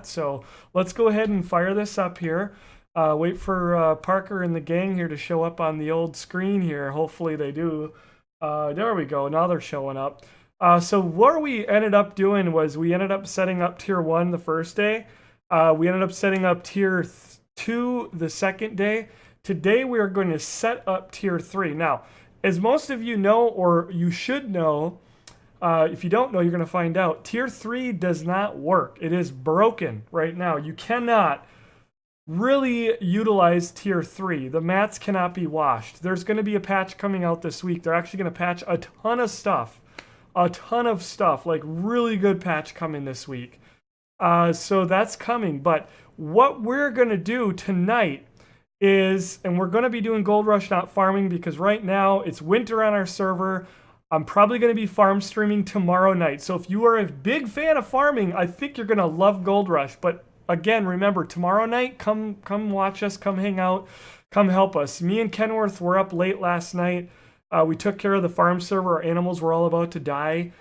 So let's go ahead and fire this up here. Wait for Parker and the gang here to show up on the old screen here. Hopefully they do. There we go. Now they're showing up. So what we ended up doing was we ended up setting up tier 1 the first day. We ended up setting up tier 2 the second day. Today we are going to set up tier 3. Now, as most of you know, or you should know, if you don't know, you're going to find out. Tier 3 does not work. It is broken right now. You cannot really utilize Tier 3. The mats cannot be washed. There's going to be a patch coming out this week. They're actually going to patch a ton of stuff. A ton of stuff. Like, really good patch coming this week. So that's coming. But what we're going to do tonight is, and we're going to be doing Gold Rush, not farming, because right now it's winter on our server. I'm probably going to be farm streaming tomorrow night. So if you are a big fan of farming, I think you're going to love Gold Rush. But again, remember, tomorrow night, come watch us, come hang out, come help us. Me and Kenworth were up late last night. We took care of the farm server. Our animals were all about to die.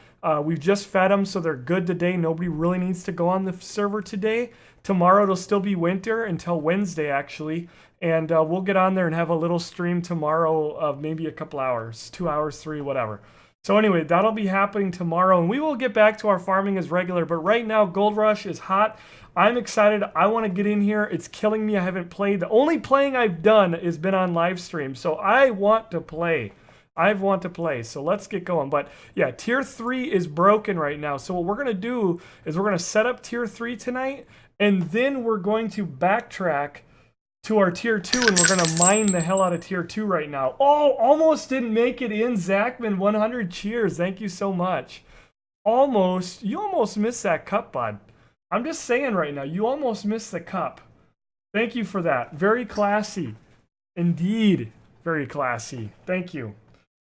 We've just fed them, so they're good today. Nobody really needs to go on the server today. Tomorrow it'll still be winter until Wednesday, actually. And we'll get on there and have a little stream tomorrow of maybe a couple hours, 2 hours, 3, whatever. So anyway, that'll be happening tomorrow, and we will get back to our farming as regular. But right now, Gold Rush is hot. I'm excited. I want to get in here. It's killing me. I haven't played. The only playing I've done has been on live stream, so I want to play. I want to play, so let's get going. But yeah, Tier 3 is broken right now. So what we're going to do is we're going to set up Tier 3 tonight, and then we're going to backtrack to our Tier 2, and we're going to mine the hell out of Tier 2 right now. Oh, almost didn't make it in. Zachman, 100 cheers. Thank you so much. Almost. You almost missed that cup, bud. I'm just saying right now, you almost missed the cup. Thank you for that. Very classy. Indeed. Very classy. Thank you.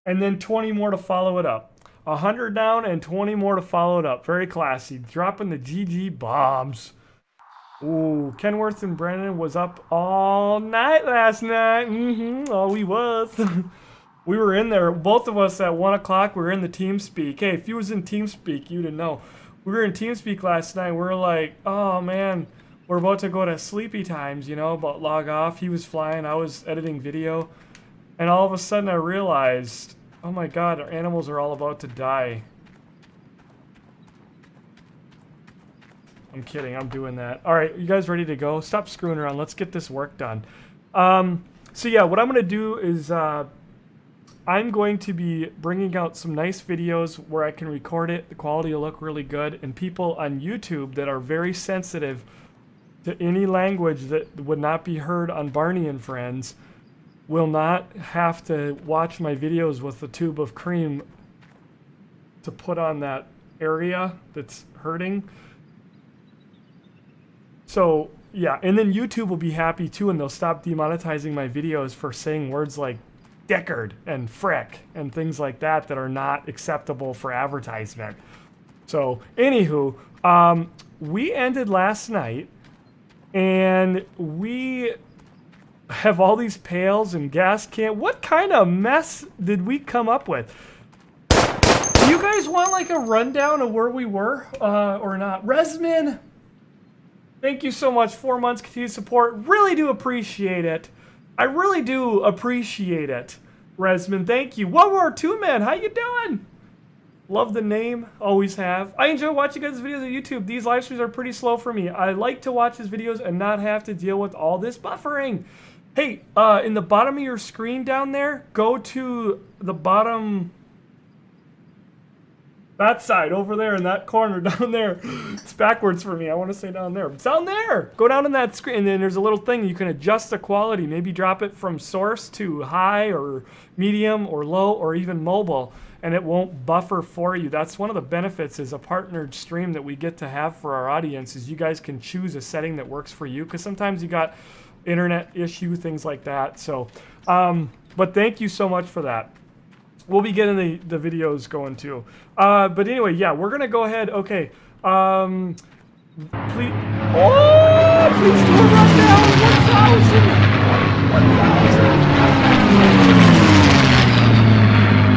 And then 20 more to follow it up. 100 down and 20 more to follow it up. Very classy. Dropping the GG bombs. Ooh, Kenworth and Brennan was up all night last night. Oh, we was. We were in there, both of us at 1 o'clock. We were in the TeamSpeak. Hey, if you was in TeamSpeak, you'd know. We were in TeamSpeak last night. We were like, oh man, we're about to go to sleepy times, you know, about log off. He was flying, I was editing video. And all of a sudden I realized, oh my god, our animals are all about to die. I'm kidding, I'm doing that. All right, you guys ready to go? Stop screwing around, let's get this work done. So yeah, what I'm gonna do is I'm going to be bringing out some nice videos where I can record it. The quality will look really good, and people on YouTube that are very sensitive to any language that would not be heard on Barney and Friends will not have to watch my videos with the tube of cream to put on that area that's hurting. So yeah, and then YouTube will be happy too, and they'll stop demonetizing my videos for saying words like Deckard and frick and things like that that are not acceptable for advertisement. So anywho, we ended last night, and we have all these pails and gas can. What kind of mess did we come up with? Do you guys want like a rundown of where we were or not? Resman, thank you so much. 4 months continued support. Really do appreciate it. I really do appreciate it. Resman, thank you. World War II man, how you doing? Love the name, always have. I enjoy watching guys' videos on YouTube. These live streams are pretty slow for me. I like to watch his videos and not have to deal with all this buffering. Hey, in the bottom of your screen down there, go to the bottom, that side, over there in that corner down there. It's backwards for me. I want to say down there. It's down there. Go down in that screen, and then there's a little thing. You can adjust the quality. Maybe drop it from source to high or medium or low or even mobile, and it won't buffer for you. That's one of the benefits as a partnered stream that we get to have for our audience, is you guys can choose a setting that works for you, because sometimes you got internet issue, things like that. So, but thank you so much for that. We'll be getting the videos going too. But anyway, yeah, we're gonna go ahead. Okay. Please. Oh, please do a rundown.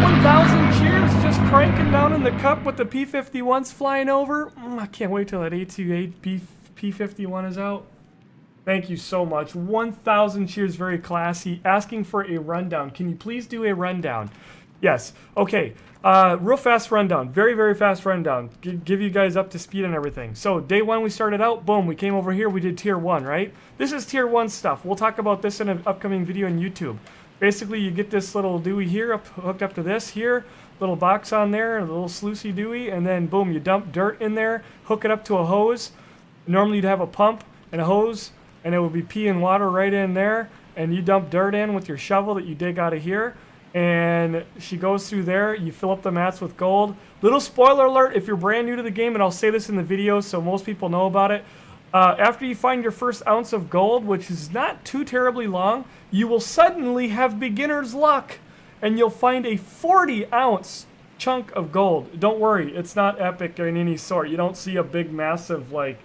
1,000 cheers, just cranking down in the cup with the P-51s flying over. I can't wait till that A2A P51 is out. Thank you so much. 1,000 cheers, very classy. Asking for a rundown. Can you please do a rundown? Yes. Okay. Real fast rundown. Very, very fast rundown. Give you guys up to speed and everything. So day 1 we started out. Boom. We came over here. We did tier 1, right? This is tier 1 stuff. We'll talk about this in an upcoming video on YouTube. Basically, you get this little dewey here hooked up to this here. Little box on there. A little sluicy dewey. And then boom, you dump dirt in there. Hook it up to a hose. Normally you'd have a pump and a hose. And it would be pee and water right in there, and you dump dirt in with your shovel that you dig out of here, and she goes through there. You fill up the mats with gold. Little spoiler alert if you're brand new to the game, and I'll say this in the video so most people know about it. After you find your first ounce of gold, which is not too terribly long, you will suddenly have beginner's luck, and you'll find a 40-ounce chunk of gold. Don't worry, it's not epic in any sort. You don't see a big, massive, like,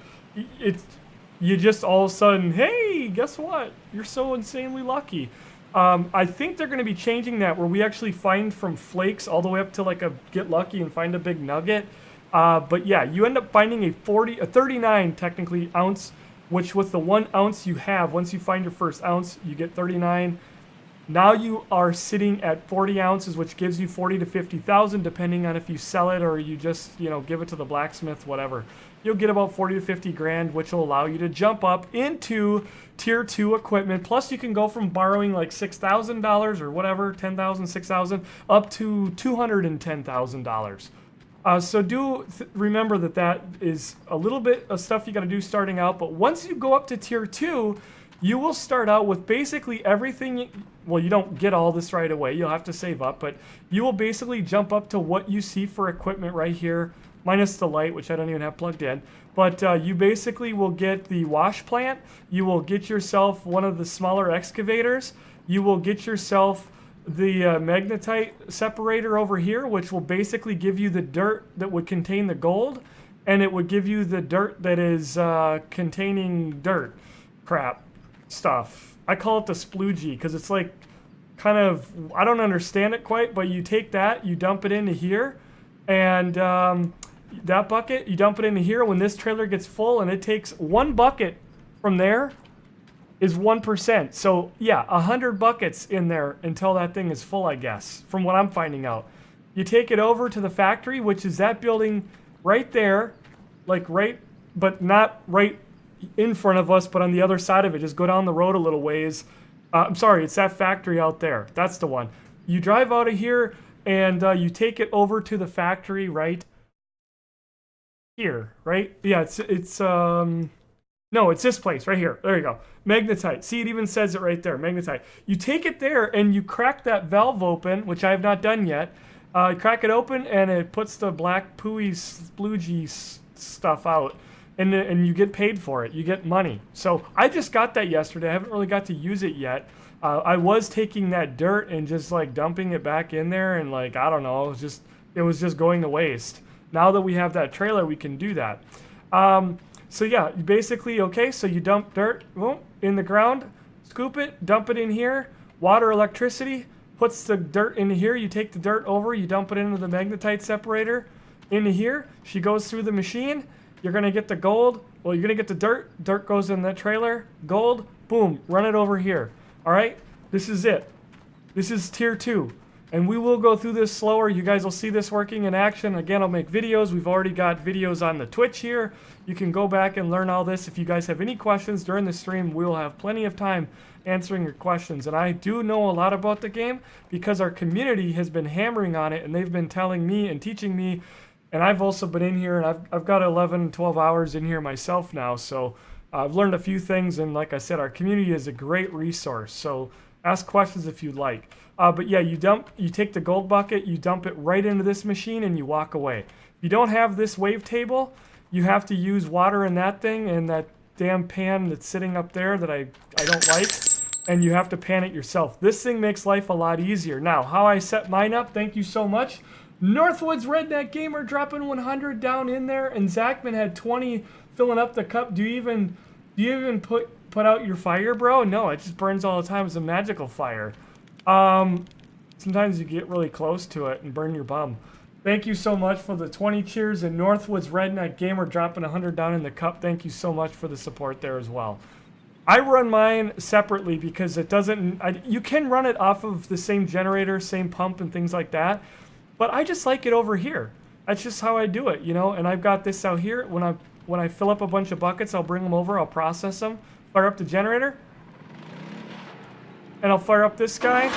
you just all of a sudden, hey, guess what? You're so insanely lucky. I think they're going to be changing that where we actually find from flakes all the way up to like a get lucky and find a big nugget. But yeah, you end up finding a 39 technically ounce, which with the 1 ounce you have, once you find your first ounce, you get 39. Now you are sitting at 40 ounces, which gives you 40 to 50,000, depending on if you sell it or you just, give it to the blacksmith, whatever. You'll get about 40 to 50 grand, which will allow you to jump up into tier 2 equipment. Plus, you can go from borrowing like $6,000 or whatever, 10,000, 6,000, up to $210,000. So remember that is a little bit of stuff you got to do starting out. But once you go up to tier 2, you will start out with basically everything. Well, you don't get all this right away. You'll have to save up, but you will basically jump up to what you see for equipment right here, minus the light, which I don't even have plugged in. But you basically will get the wash plant. You will get yourself one of the smaller excavators. You will get yourself the magnetite separator over here, which will basically give you the dirt that would contain the gold, and it would give you the dirt that is containing dirt crap stuff. I call it the sploogey because it's like kind of, I don't understand it quite, but you take that, you dump it into here, and that bucket, you dump it into here. When this trailer gets full, and it takes 1 bucket from there is 1%. So yeah, 100 buckets in there until that thing is full, I guess, from what I'm finding out. You take it over to the factory, which is that building right there, like right, but not right in front of us, but on the other side of it. Just go down the road a little ways. I'm sorry, it's that factory out there. That's the one. You drive out of here, and you take it over to the factory right here, right? Yeah, no, it's this place right here. There you go. Magnetite. See, it even says it right there. Magnetite. You take it there and you crack that valve open, which I have not done yet. You crack it open and it puts the black pooey sploogey stuff out, and you get paid for it. You get money. So I just got that yesterday. I haven't really got to use it yet. I was taking that dirt and just like dumping it back in there, and like, I don't know, it was just going to waste. Now that we have that trailer, we can do that. So yeah, basically, okay, so you dump dirt in the ground, scoop it, dump it in here, water, electricity, puts the dirt in here, you take the dirt over, you dump it into the magnetite separator, into here, she goes through the machine, you're going to get the gold, well, you're going to get the dirt goes in that trailer, gold, boom, run it over here. All right, this is it. This is tier 2. And we will go through this slower. You guys will see this working in action. Again, I'll make videos. We've already got videos on the Twitch here. You can go back and learn all this. If you guys have any questions during the stream, we'll have plenty of time answering your questions. And I do know a lot about the game because our community has been hammering on it, and they've been telling me and teaching me. And I've also been in here, and I've got 11, 12 hours in here myself now. So I've learned a few things. And like I said, our community is a great resource. So ask questions if you'd like. But yeah, you take the gold bucket, you dump it right into this machine, and you walk away. If you don't have this wavetable, you have to use water in that thing and that damn pan that's sitting up there that I don't like, and you have to pan it yourself. This thing makes life a lot easier. Now, how I set mine up, thank you so much. Northwoods Redneck Gamer dropping 100 down in there, and Zachman had 20 filling up the cup. Do you even put out your fire, bro? No, it just burns all the time. It's a magical fire. Sometimes you get really close to it and burn your bum. Thank you so much for the 20 cheers, and Northwoods Redneck Gamer dropping 100 down in the cup. Thank you so much for the support there as well. I run mine separately because it doesn't, you can run it off of the same generator, same pump and things like that, but I just like it over here. That's just how I do it, you know, and I've got this out here. When I fill up a bunch of buckets, I'll bring them over, I'll process them, fire up the generator, and I'll fire up this guy.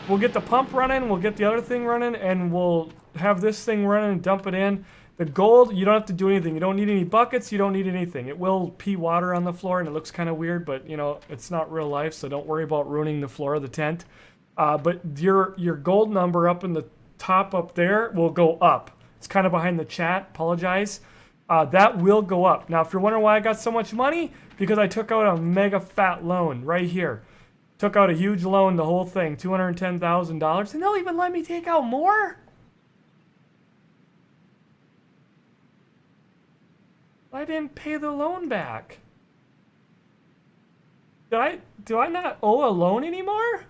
We'll get the pump running, we'll get the other thing running, and we'll have this thing running and dump it in. The gold, you don't have to do anything. You don't need any buckets, you don't need anything. It will pee water on the floor, and it looks kind of weird, but, you know, it's not real life, so don't worry about ruining the floor of the tent. But your gold number up in the top up there will go up. It's kind of behind the chat, apologize. That will go up. Now, if you're wondering why I got so much money, because I took out a mega fat loan right here. Took out a huge loan, the whole thing, $210,000. And they'll even let me take out more? I didn't pay the loan back. Do I not owe a loan anymore?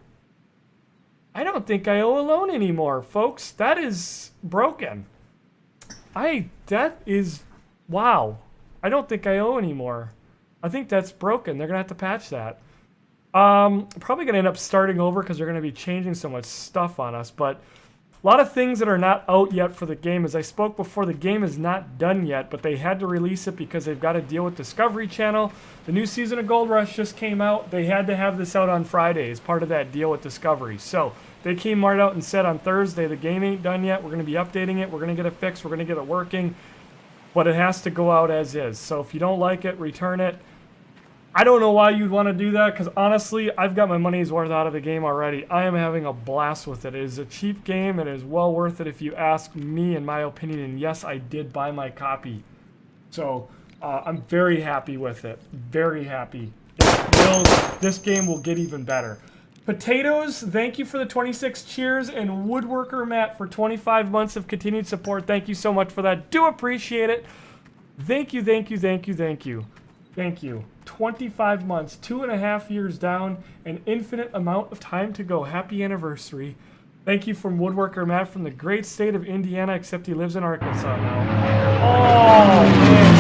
I don't think I owe a loan anymore, folks. That is broken. That is, wow. I don't think I owe anymore. I think that's broken. They're gonna have to patch that. Probably gonna end up starting over because they're gonna be changing so much stuff on us, but a lot of things that are not out yet for the game. As I spoke before, the game is not done yet, but they had to release it because they've got to deal with Discovery Channel. The new season of Gold Rush just came out. They had to have this out on Friday as part of that deal with Discovery. So they came right out and said on Thursday, the game ain't done yet. We're going to be updating it. We're going to get it fixed. We're going to get it working. But it has to go out as is. So if you don't like it, return it. I don't know why you'd want to do that, because honestly, I've got my money's worth out of the game already. I am having a blast with it. It is a cheap game, and it is well worth it if you ask me, in my opinion. And yes, I did buy my copy. So I'm very happy with it. Very happy. This game will get even better. Potatoes, thank you for the 26 cheers, and Woodworker Matt for 25 months of continued support. Thank you so much for that. Do appreciate it. Thank you, thank you, thank you, thank you. Thank you. 25 months, 2.5 years down, an infinite amount of time to go. Happy anniversary. Thank you from Woodworker Matt from the great state of Indiana, except he lives in Arkansas now. Oh, man.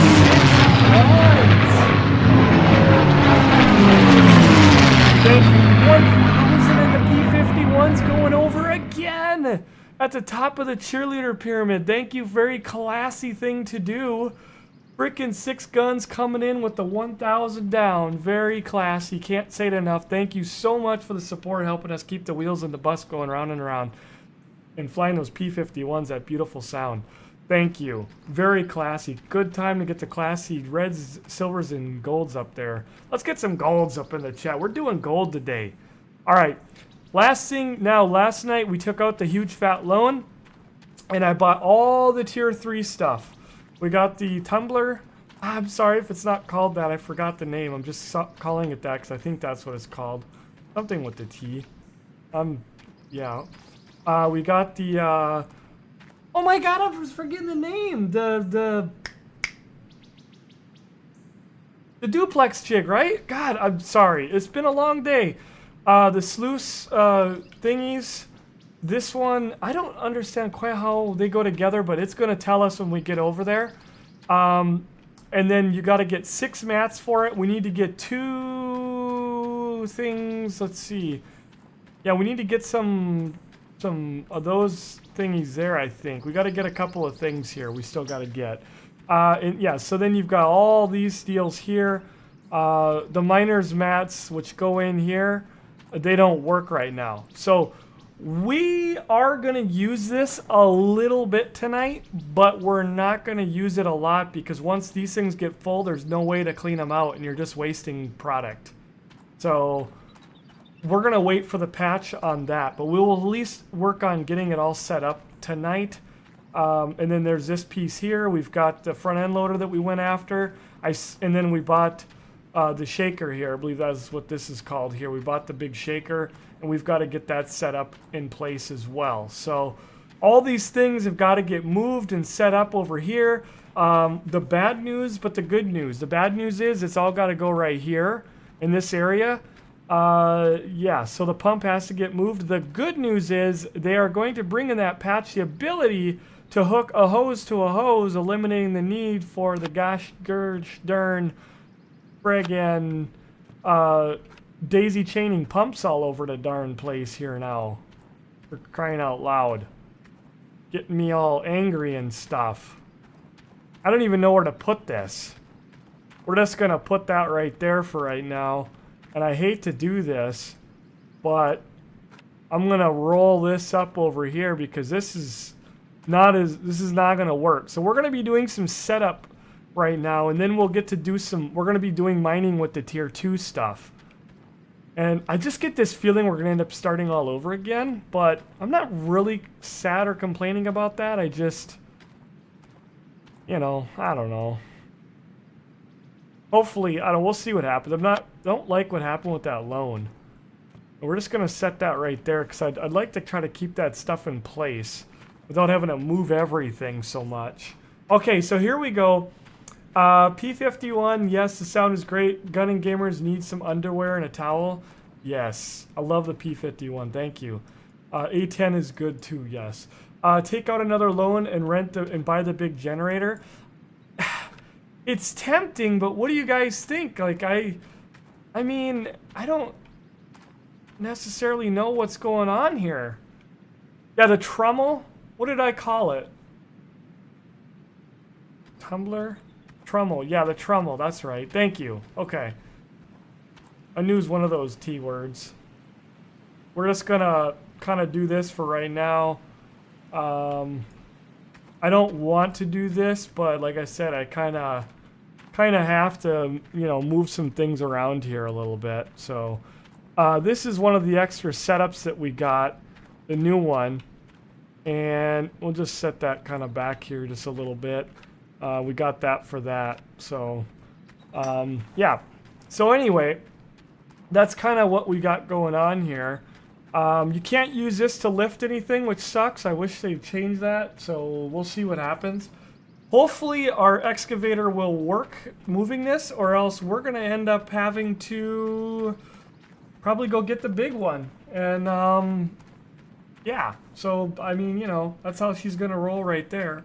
Thank you. 1,000 in the P51's going over again at the top of the cheerleader pyramid. Thank you. Very classy thing to do. Frickin' 6 guns coming in with the 1,000 down. Very classy. Can't say it enough. Thank you so much for the support, helping us keep the wheels in the bus going round and around. And flying those P51s, that beautiful sound. Thank you. Very classy. Good time to get the classy reds, silvers, and golds up there. Let's get some golds up in the chat. We're doing gold today. All right. Last thing. Now, last night we took out the huge fat loan. And I bought all the tier 3 stuff. We got the tumbler. I'm sorry if it's not called that. I forgot the name. I'm just calling it that because I think that's what it's called. Something with the T. Yeah. We got the, oh my god, I was forgetting the name. The duplex jig, right? God, I'm sorry. It's been a long day. The sluice thingies. This one, I don't understand quite how they go together, but it's going to tell us when we get over there. And then you got to get 6 mats for it. We need to get 2 things. Let's see. Yeah, we need to get some of those thingies there, I think. We got to get a couple of things here we still got to get. And yeah, so then you've got all these steels here. The miner's mats, which go in here, they don't work right now. So we are going to use this a little bit tonight, but we're not going to use it a lot because once these things get full, there's no way to clean them out and you're just wasting product. So we're going to wait for the patch on that, but we will at least work on getting it all set up tonight. And then there's this piece here. We've got the front end loader that we went after. And then we bought the shaker here. I believe that's what this is called here. We bought the big shaker, and we've got to get that set up in place as well. So all these things have got to get moved and set up over here. The bad news, but the good news. The bad news is it's all got to go right here in this area. Yeah, so the pump has to get moved. The good news is they are going to bring in that patch the ability to hook a hose to a hose, eliminating the need for the gosh gurge darn friggin' daisy chaining pumps all over the darn place here now. For crying out loud. Getting me all angry and stuff. I don't even know where to put this. We're just gonna put that right there for right now. And I hate to do this, but I'm gonna roll this up over here because this is not gonna work. So we're gonna be doing some setup right now, and then we'll get to do we're gonna be doing mining with the tier 2 stuff. And I just get this feeling we're gonna end up starting all over again, but I'm not really sad or complaining about that. I just, you know, I don't know. Hopefully, we'll see what happens. Don't like what happened with that loan. But we're just gonna set that right there because I'd like to try to keep that stuff in place without having to move everything so much. Okay, so here we go. P51, yes, the sound is great. GunninGamerz needs some underwear and a towel. Yes, I love the P51, thank you. A10 is good too, yes. Take out another loan and and buy the big generator. It's tempting, but what do you guys think? Like, I mean, I don't necessarily know what's going on here. Yeah, the Trummel? What did I call it? Tumblr? Trummel. Yeah, the Trummel. That's right. Thank you. Okay. I knew it was one of those T words. We're just gonna kind of do this for right now. I don't want to do this, but like I said, I kind of have to, you know, move some things around here a little bit. So this is one of the extra setups that we got, the new one, and we'll just set that kind of back here just a little bit. We got that for that. So yeah. So anyway, that's kind of what we got going on here. You can't use this to lift anything, which sucks. I wish they'd change that, so we'll see what happens. Hopefully our excavator will work moving this, or else we're going to end up having to probably go get the big one. And yeah, so I mean, you know, that's how she's going to roll right there.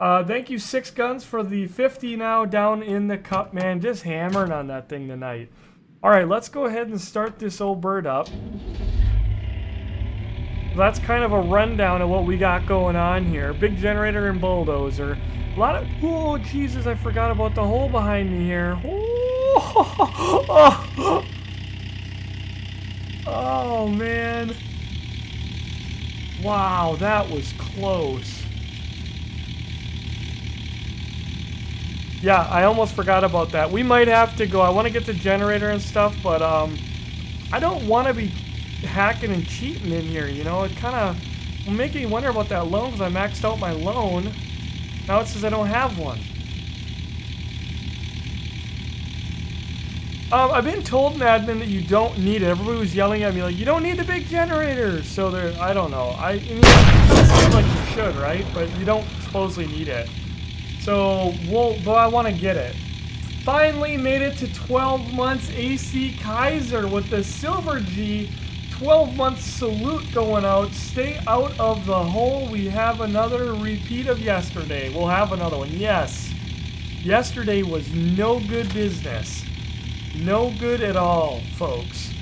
Thank you, 6 Guns, for the 50 now down in the cup, man. Just hammering on that thing tonight. All right, let's go ahead and start this old bird up. That's kind of a rundown of what we got going on here. Big generator and bulldozer. A lot of... Oh, Jesus, I forgot about the hole behind me here. Oh, oh man. Wow, that was close. Yeah, I almost forgot about that. We might have to go. I want to get the generator and stuff, but I don't want to be hacking and cheating in here, you know. It kind of will make me wonder about that loan because I maxed out my loan. Now it says I don't have one. I've been told in admin that you don't need it. Everybody was yelling at me like, you don't need the big generator. So there, I don't know. I mean, it seems like you should, right? But you don't supposedly need it. So, but I want to get it. Finally made it to 12 months AC Kaiser with the Silver G. 12-month salute going out. Stay out of the hole. We have another repeat of yesterday. We'll have another one. Yes. Yesterday was no good business. No good at all, folks.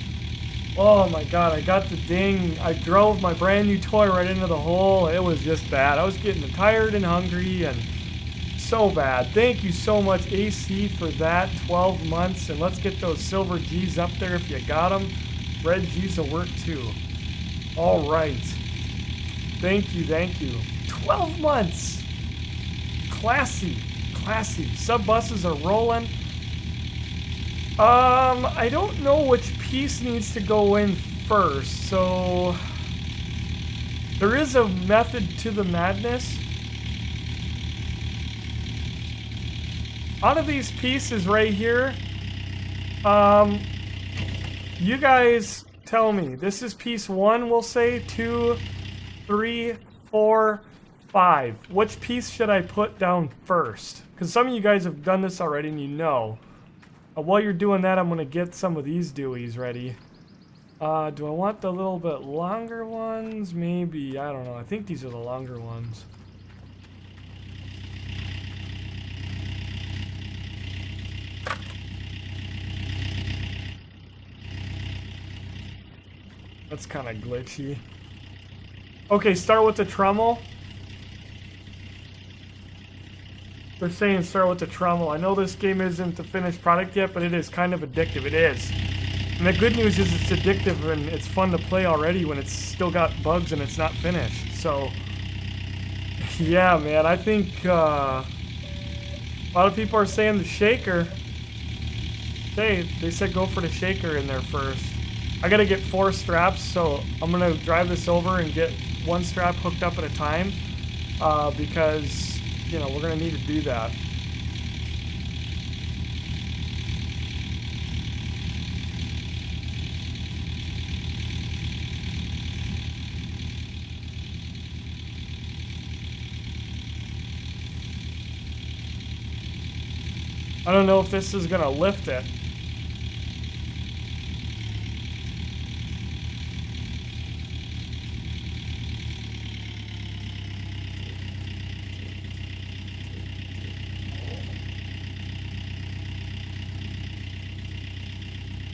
Oh my god, I got the ding. I drove my brand new toy right into the hole. It was just bad. I was getting tired and hungry and so bad. Thank you so much, AC, for that. 12 months. And let's get those silver G's up there if you got them. Red G's will work too. All right. Thank you, thank you. 12 months. Classy, classy. Sub buses are rolling. I don't know which piece needs to go in first, so there is a method to the madness. Out of these pieces right here, you guys tell me. This is piece 1, we'll say. 2, 3, 4, 5. Which piece should I put down first? Because some of you guys have done this already and you know. While you're doing that, I'm going to get some of these Deweys ready. Do I want the little bit longer ones? Maybe. I don't know. I think these are the longer ones. That's kind of glitchy. Okay, start with the trommel. They're saying start with the trommel. I know this game isn't the finished product yet, but it is kind of addictive. It is. And the good news is it's addictive and it's fun to play already when it's still got bugs and it's not finished. So, yeah, man, I think a lot of people are saying the shaker. They said go for the shaker in there first. I gotta get 4 straps, so I'm gonna drive this over and get 1 strap hooked up at a time because, you know, we're gonna need to do that. I don't know if this is gonna lift it.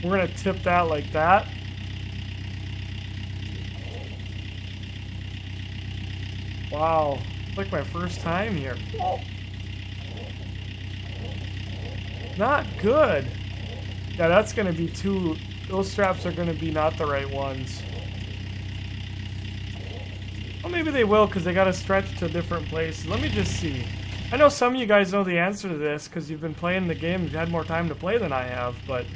We're gonna tip that like that. Wow, it's like my first time here. Whoa. Not good. Yeah, that's gonna be too, those straps are gonna be not the right ones. Well, maybe they will because they gotta stretch to different places. Let me just see. I know some of you guys know the answer to this because you've been playing the game, you've had more time to play than I have, but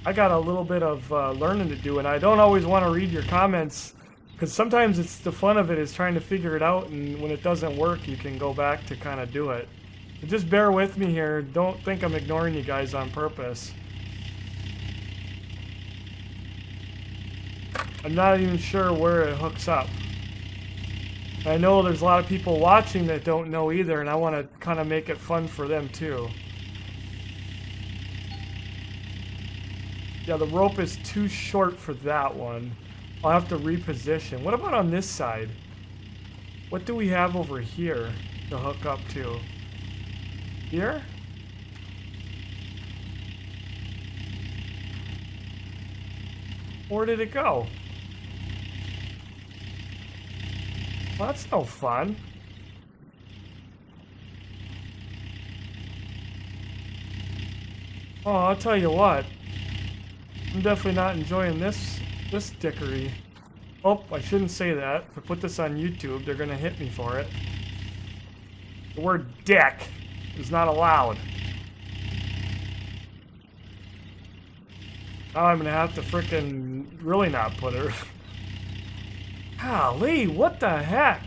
I got a little bit of learning to do, and I don't always want to read your comments because sometimes it's the fun of it is trying to figure it out, and when it doesn't work, you can go back to kind of do it. So just bear with me here. Don't think I'm ignoring you guys on purpose. I'm not even sure where it hooks up. I know there's a lot of people watching that don't know either, and I want to kind of make it fun for them too. Yeah, the rope is too short for that one. I'll have to reposition. What about on this side? What do we have over here to hook up to? Here? Where did it go? Well, that's no fun. Oh, I'll tell you what. I'm definitely not enjoying this dickery. Oh, I shouldn't say that. If I put this on YouTube, they're gonna hit me for it. The word dick is not allowed. Now I'm gonna have to frickin' really not put her. Golly, what the heck?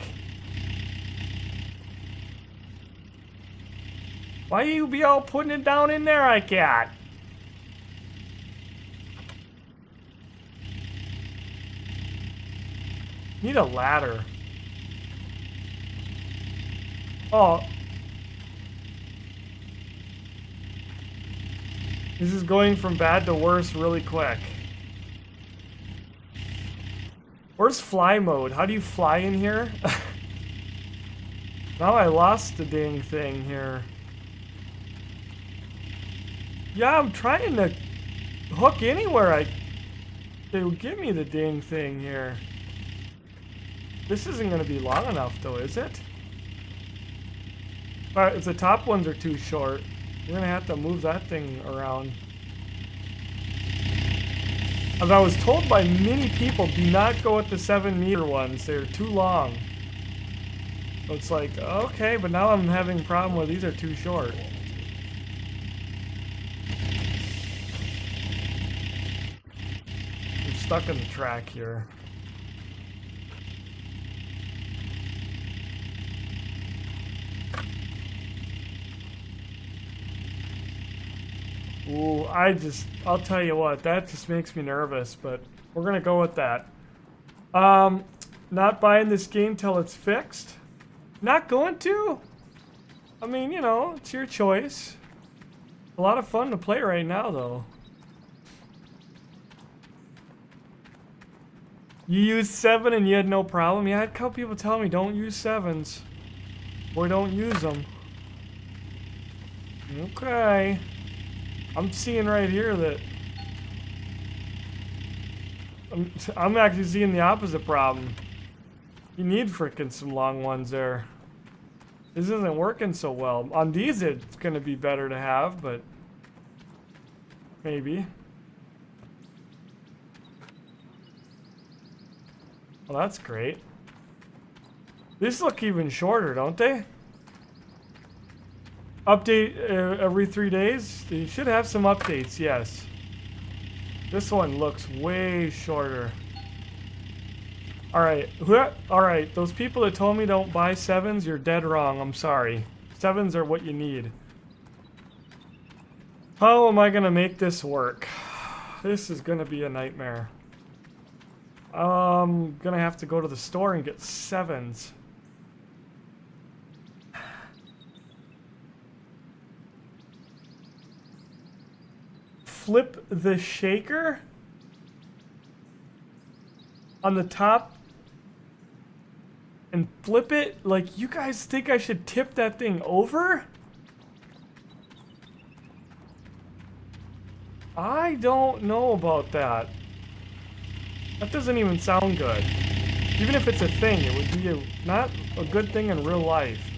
Why you be all putting it down in there like that? Need a ladder. Oh. This is going from bad to worse really quick. Where's fly mode? How do you fly in here? Now I lost the dang thing here. Yeah, I'm trying to hook anywhere they will give me the dang thing here. This isn't going to be long enough though, is it? Alright, if the top ones are too short, you're going to have to move that thing around. As I was told by many people, do not go with the 7-meter ones. They're too long. So it's like, okay, but now I'm having a problem with these are too short. I'm stuck in the track here. Ooh, I'll tell you what, that just makes me nervous, but we're gonna go with that. Not buying this game till it's fixed. Not going to? I mean, you know, it's your choice. A lot of fun to play right now, though. You used 7 and you had no problem? Yeah, I had a couple people tell me don't use 7s. Boy, don't use them. Okay. I'm seeing right here that... I'm actually seeing the opposite problem. You need frickin' some long ones there. This isn't working so well. On these it's gonna be better to have, but... maybe. Well, that's great. These look even shorter, don't they? Update every 3 days? They should have some updates, yes. This one looks way shorter. Alright, alright, those people that told me don't buy 7s, you're dead wrong, I'm sorry. 7s are what you need. How am I gonna make this work? This is gonna be a nightmare. I'm gonna have to go to the store and get 7s. Flip the shaker on the top and flip it? Like, you guys think I should tip that thing over? I don't know about that. That doesn't even sound good. Even if it's a thing, it would be not a good thing in real life.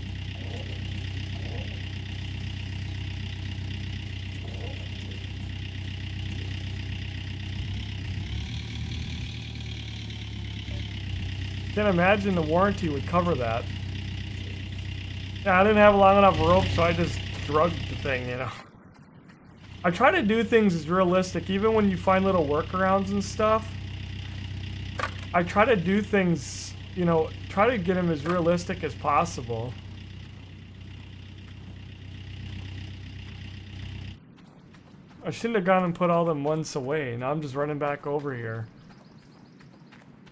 Can't imagine the warranty would cover that. Yeah, I didn't have long enough rope, so I just drugged the thing, you know. I try to do things as realistic, even when you find little workarounds and stuff. I try to do things, you know, try to get them as realistic as possible. I shouldn't have gone and put all them ones away. Now I'm just running back over here.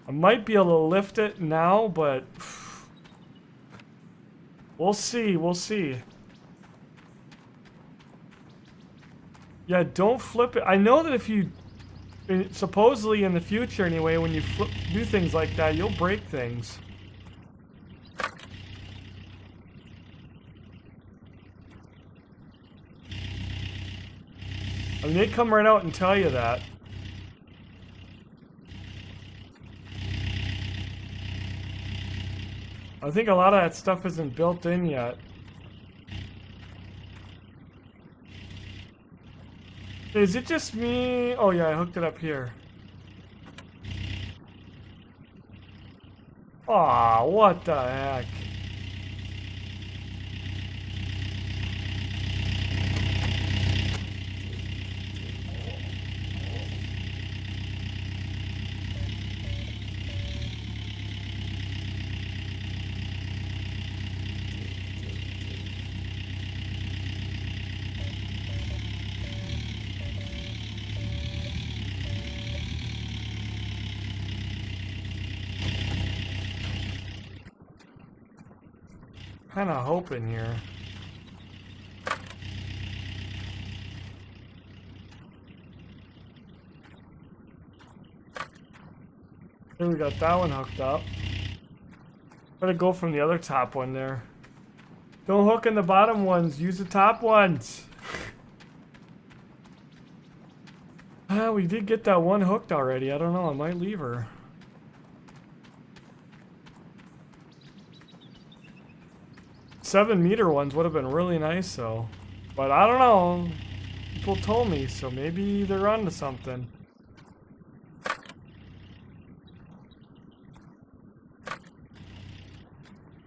I might be able to lift it now, but we'll see, we'll see. Yeah, don't flip it. I know that if you, supposedly in the future anyway, when you do things like that, you'll break things. I mean, they come right out and tell you that. I think a lot of that stuff isn't built in yet. Is it just me? Oh yeah, I hooked it up here. Aw, what the heck? Kind of hoping here. Here we got that one hooked up. Gotta go from the other top one there. Don't hook in the bottom ones, use the top ones. We did get that one hooked already. I don't know, I might leave her. $7-meter ones would have been really nice though. But I don't know. People told me, so maybe they're onto something.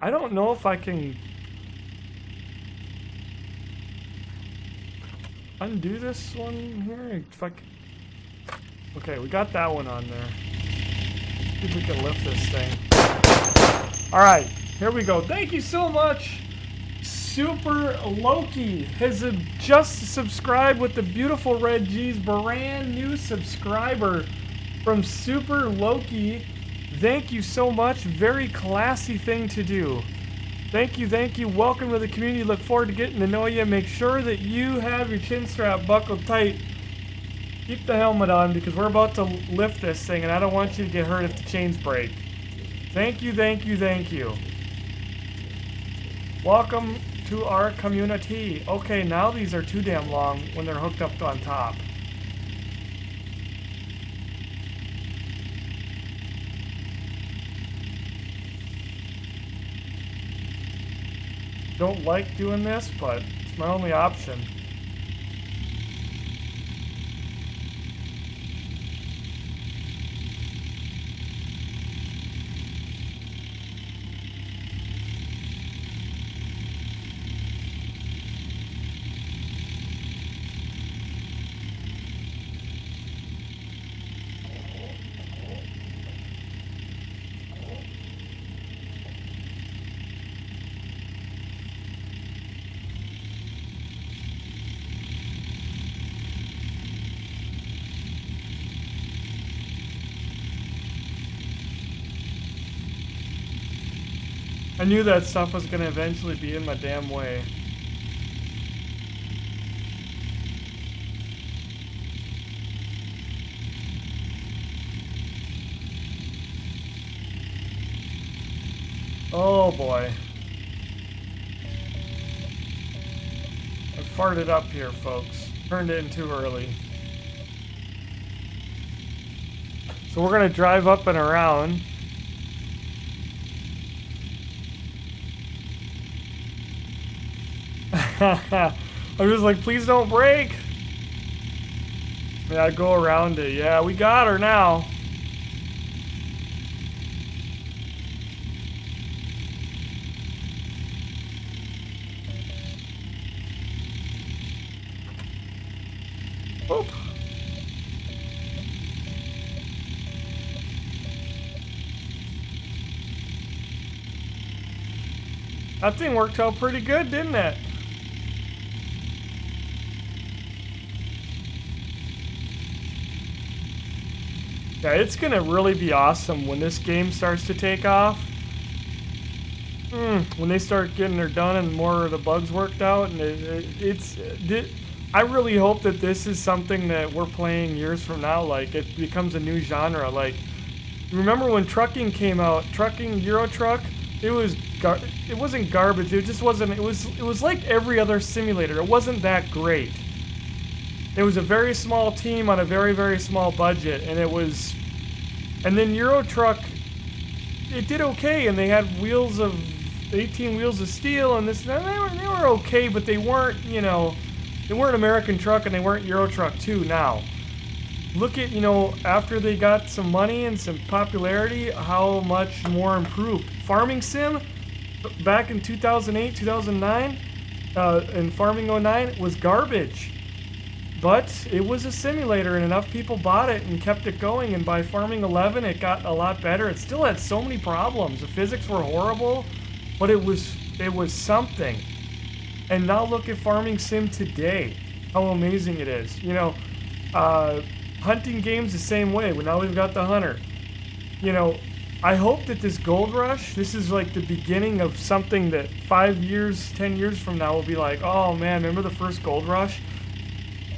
I don't know if I can undo this one here. If I can... Okay, we got that one on there. See if we can lift this thing. Alright, here we go. Thank you so much. Super Loki has just subscribed with the beautiful red G's. Brand new subscriber from Super Loki. Thank you so much. Very classy thing to do. Thank you, thank you. Welcome to the community. Look forward to getting to know you. Make sure that you have your chin strap buckled tight. Keep the helmet on because we're about to lift this thing and I don't want you to get hurt if the chains break. Thank you, thank you, thank you. Welcome to our community. Okay, now these are too damn long when they're hooked up on top. Don't like doing this, but it's my only option. I knew that stuff was gonna eventually be in my damn way. Oh boy. I farted up here, folks. Turned it in too early. So we're gonna drive up and around. I'm just like, please don't break. Yeah, go around it. Yeah, we got her now. Oop. That thing worked out pretty good, didn't it? Yeah, it's gonna really be awesome when this game starts to take off. When they start getting her done and more of the bugs worked out, and I really hope that this is something that we're playing years from now. Like it becomes a new genre. Like, remember when trucking came out? Trucking, Euro Truck. It wasn't garbage. It just wasn't. It was like every other simulator. It wasn't that great. It was a very small team on a very, very small budget, and it was... And then Euro Truck, it did okay, and they had 18 wheels of steel, and this... And they were okay, but they weren't, you know... They weren't American Truck, and they weren't Euro Truck 2 now. Look at, you know, after they got some money and some popularity, how much more improved. Farming Sim, back in 2008, 2009, and Farming 09 was garbage. But it was a simulator and enough people bought it and kept it going, and by Farming 11 it got a lot better. It still had so many problems. The physics were horrible, but it was something. And now look at Farming Sim today. How amazing it is. You know, hunting games the same way. Well, now we've got the hunter. You know, I hope that this gold rush, this is like the beginning of something that 5 years, 10 years from now will be like, oh man, remember the first gold rush?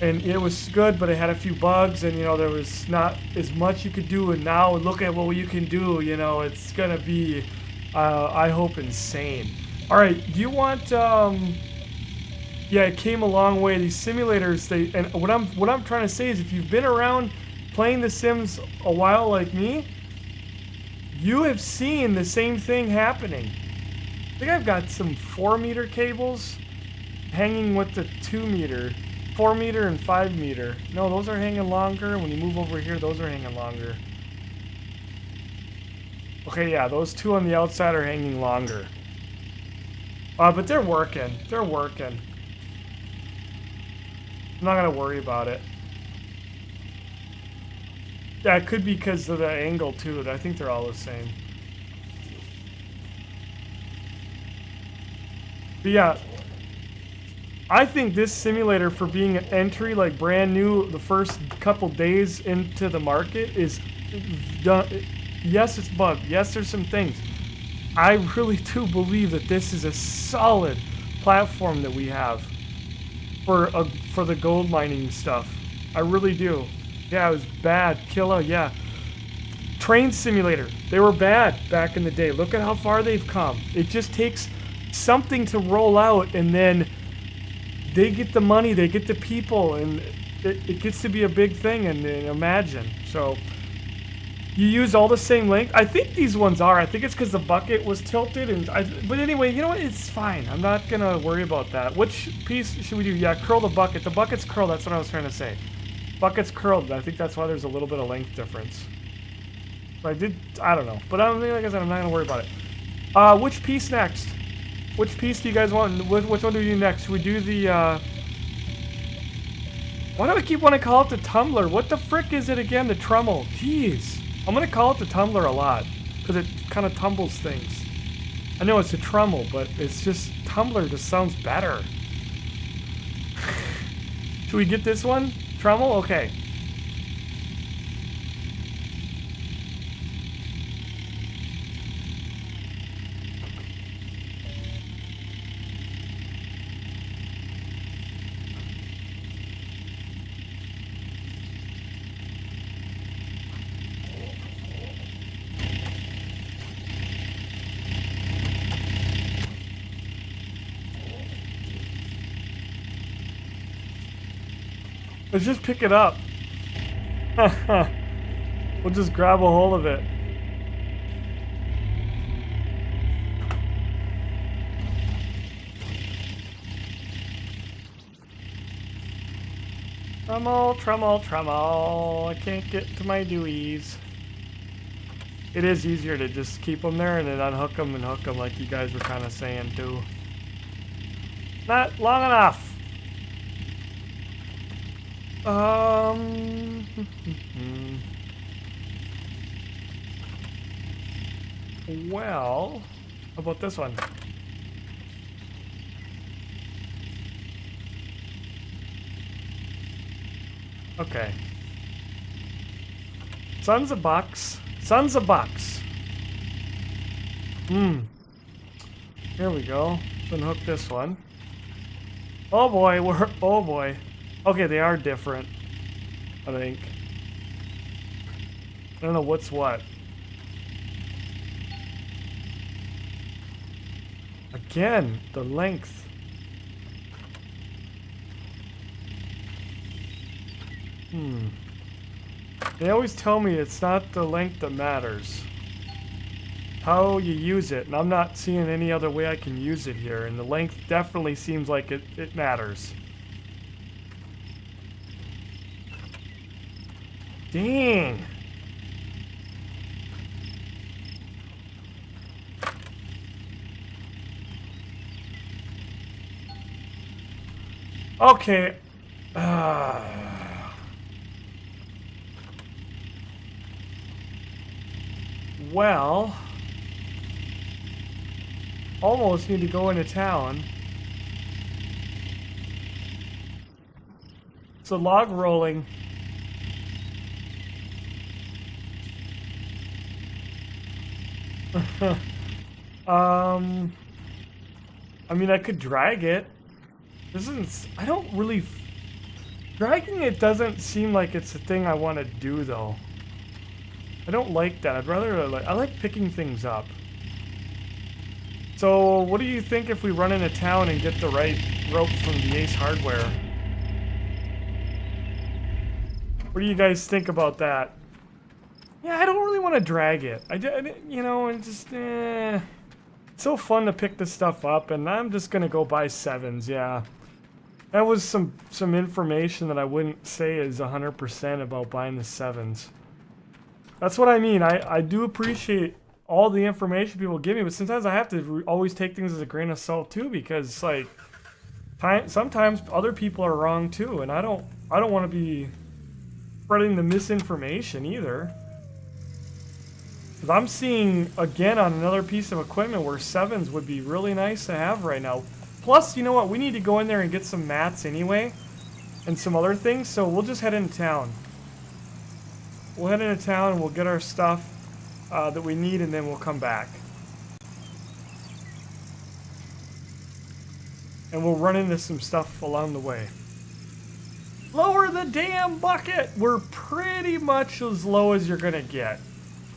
And it was good, but it had a few bugs, and you know there was not as much you could do. And now look at what you can do. You know, it's gonna be, I hope, insane. All right, do you want? Yeah, it came a long way. These simulators, and what I'm trying to say is, if you've been around playing The Sims a while like me, you have seen the same thing happening. I think I've got some 4-meter cables hanging with the 2-meter. 4-meter and 5-meter. No, those are hanging longer. When you move over here, those are hanging longer. Okay, yeah, those two on the outside are hanging longer. But they're working. They're working. I'm not gonna worry about it. Yeah, it could be because of the angle too. I think they're all the same. But yeah, I think this simulator, for being an entry, like brand new, the first couple days into the market, is done. Yes, it's bugged. Yes, there's some things. I really do believe that this is a solid platform that we have for the gold mining stuff. I really do. Yeah, it was bad. Killer, yeah. Train Simulator. They were bad back in the day. Look at how far they've come. It just takes something to roll out, and then they get the money, they get the people, and it gets to be a big thing, and imagine. So, you use all the same length. I think these ones are. I think it's because the bucket was tilted, but anyway, you know what? It's fine. I'm not going to worry about that. Which piece should we do? Yeah, curl the bucket. The bucket's curled. That's what I was trying to say. Bucket's curled. I think that's why there's a little bit of length difference. I don't know. But like I said, I'm not going to worry about it. Which piece next? Which piece do you guys want? Which one do we do next? Should we do the, why do I keep wanting to call it the tumbler? What the frick is it again? The trommel. Jeez. I'm going to call it the tumbler a lot. Because it kind of tumbles things. I know it's a trommel, but it's just, tumbler just sounds better. Should we get this one? Trommel? Okay. Let's just pick it up. We'll just grab a hold of it. Trommel, trommel, trommel. I can't get to my dewies. It is easier to just keep them there and then unhook them and hook them like you guys were kind of saying too. Not long enough. Well, how about this one? Okay. Sons of bucks. Sons of bucks. Here we go. Let's unhook this one. Oh boy, oh boy. Okay, they are different, I think. I don't know what's what. Again, the length. They always tell me it's not the length that matters. How you use it, and I'm not seeing any other way I can use it here, and the length definitely seems like it matters. Dang. Okay. Well, almost need to go into town. So log rolling. I mean, I could drag it. This isn't, I don't really, dragging it doesn't seem like it's a thing I want to do though. I don't like that. I'd rather, I like picking things up. So, what do you think if we run into town and get the right rope from the Ace Hardware? What do you guys think about that? Yeah, I don't really want to drag it. You know, it's just, it's so fun to pick this stuff up, and I'm just gonna go buy 7s, yeah. That was some information that I wouldn't say is 100% about buying the 7s. That's what I mean. I do appreciate all the information people give me, but sometimes I have to always take things as a grain of salt too, because like sometimes other people are wrong too, and I don't want to be spreading the misinformation either. Because I'm seeing again on another piece of equipment where 7s would be really nice to have right now. Plus, you know what? We need to go in there and get some mats anyway, and some other things. So we'll just head into town. We'll head into town and we'll get our stuff that we need, and then we'll come back. And we'll run into some stuff along the way. Lower the damn bucket! We're pretty much as low as you're gonna get.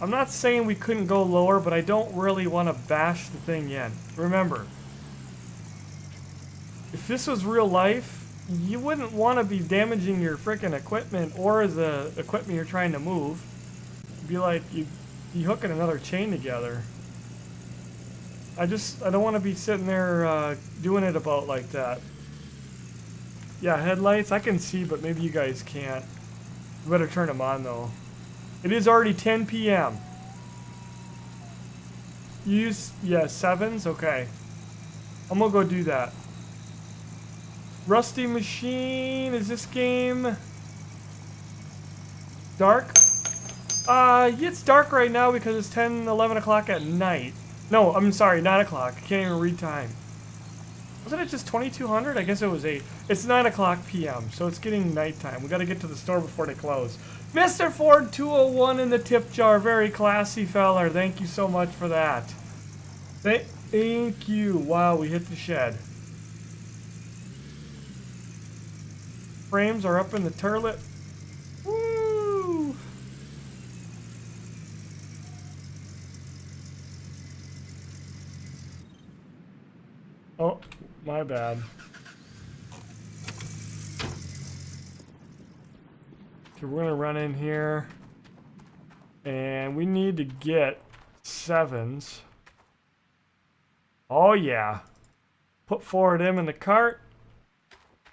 I'm not saying we couldn't go lower, but I don't really want to bash the thing in. Remember, if this was real life, you wouldn't want to be damaging your frickin' equipment or the equipment you're trying to move. It'd be like you hooking another chain together. I don't want to be sitting there doing it about like that. Yeah, headlights, I can see, but maybe you guys can't. You better turn them on, though. It is already 10 p.m. Use, yeah, 7s? Okay. I'm gonna go do that. Rusty Machine, is this game dark? It's dark right now because it's 10, 11 o'clock at night. No, I'm sorry, 9 o'clock. I can't even read time. Wasn't it just 2200? I guess it was 8. It's 9 o'clock p.m., so it's getting nighttime. We gotta get to the store before they close. Mr. Ford 201 in the tip jar. Very classy feller. Thank you so much for that. Thank you. Wow, we hit the shed. Frames are up in the turlet. Woo! Oh, my bad. Okay, we're gonna run in here, and we need to get 7s. Oh yeah. Put 4 of them in the cart.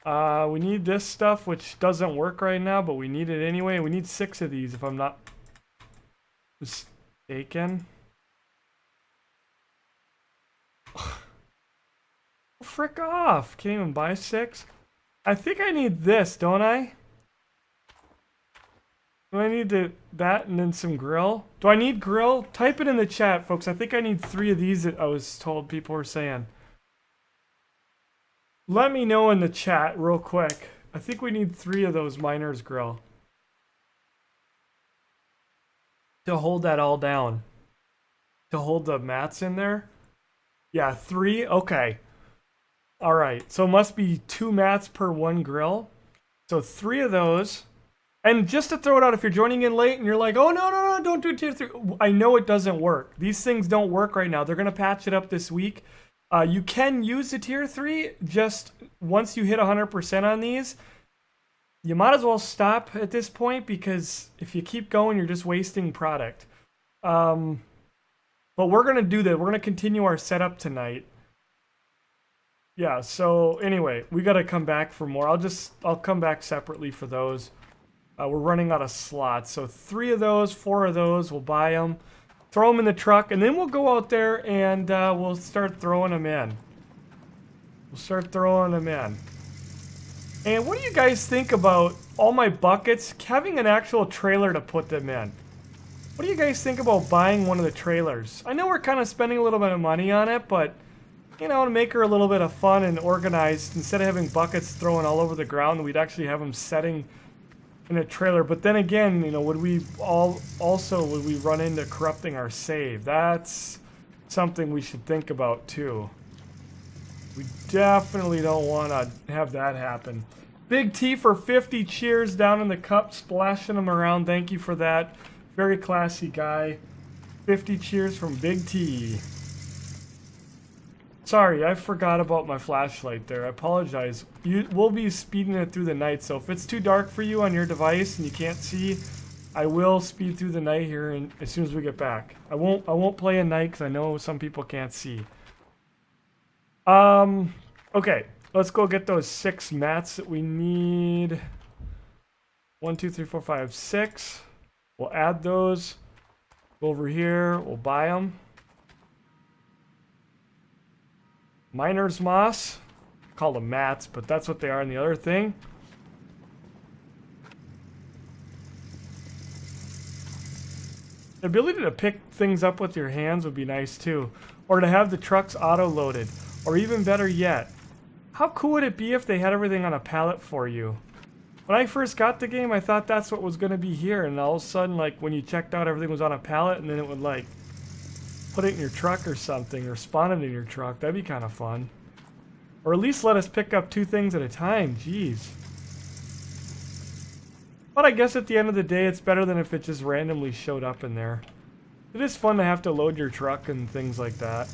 We need this stuff, which doesn't work right now, but we need it anyway. We need 6 of these, if I'm not mistaken. Frick off! Can't even buy 6. I think I need this, don't I? Do I need that and then some grill? Do I need grill? Type it in the chat, folks. I think I need 3 of these that I was told people were saying. Let me know in the chat real quick. I think we need 3 of those miners grill to hold that all down. To hold the mats in there. Yeah, 3? Okay. Alright, so it must be 2 mats per 1 grill. So 3 of those. And just to throw it out, if you're joining in late and you're like, oh, no, don't do tier 3. I know it doesn't work. These things don't work right now. They're going to patch it up this week. You can use the tier 3, just once you hit 100% on these, you might as well stop at this point, because if you keep going, you're just wasting product. But we're going to do that. We're going to continue our setup tonight. Yeah, so anyway, we got to come back for more. I'll come back separately for those. We're running out of slots, so 3 of those, 4 of those, we'll buy them. Throw them in the truck, and then we'll go out there and we'll start throwing them in. And what do you guys think about all my buckets having an actual trailer to put them in? What do you guys think about buying one of the trailers? I know we're kind of spending a little bit of money on it, but, you know, to make her a little bit of fun and organized, instead of having buckets thrown all over the ground, we'd actually have them setting in a trailer. But then again, you know, would we run into corrupting our save? That's something we should think about too. We definitely don't want to have that happen. Big T for 50 cheers down in the cup, splashing them around. Thank you for that. Very classy guy. 50 cheers from Big T. Sorry, I forgot about my flashlight there. I apologize. We'll be speeding it through the night, so if it's too dark for you on your device and you can't see, I will speed through the night here and as soon as we get back. I won't play at night because I know some people can't see. Okay, let's go get those 6 mats that we need. 1, 2, 3, 4, 5, 6. We'll add those. Go over here. We'll buy them. Miner's moss. Call them mats, but that's what they are in the other thing. The ability to pick things up with your hands would be nice too. Or to have the trucks auto-loaded. Or even better yet, how cool would it be if they had everything on a pallet for you? When I first got the game, I thought that's what was going to be here. And all of a sudden, like, when you checked out, everything was on a pallet, and then it would, like, put it in your truck or something, or spawn it in your truck. That'd be kind of fun. Or at least let us pick up 2 things at a time. Jeez. But I guess at the end of the day, it's better than if it just randomly showed up in there. It is fun to have to load your truck and things like that.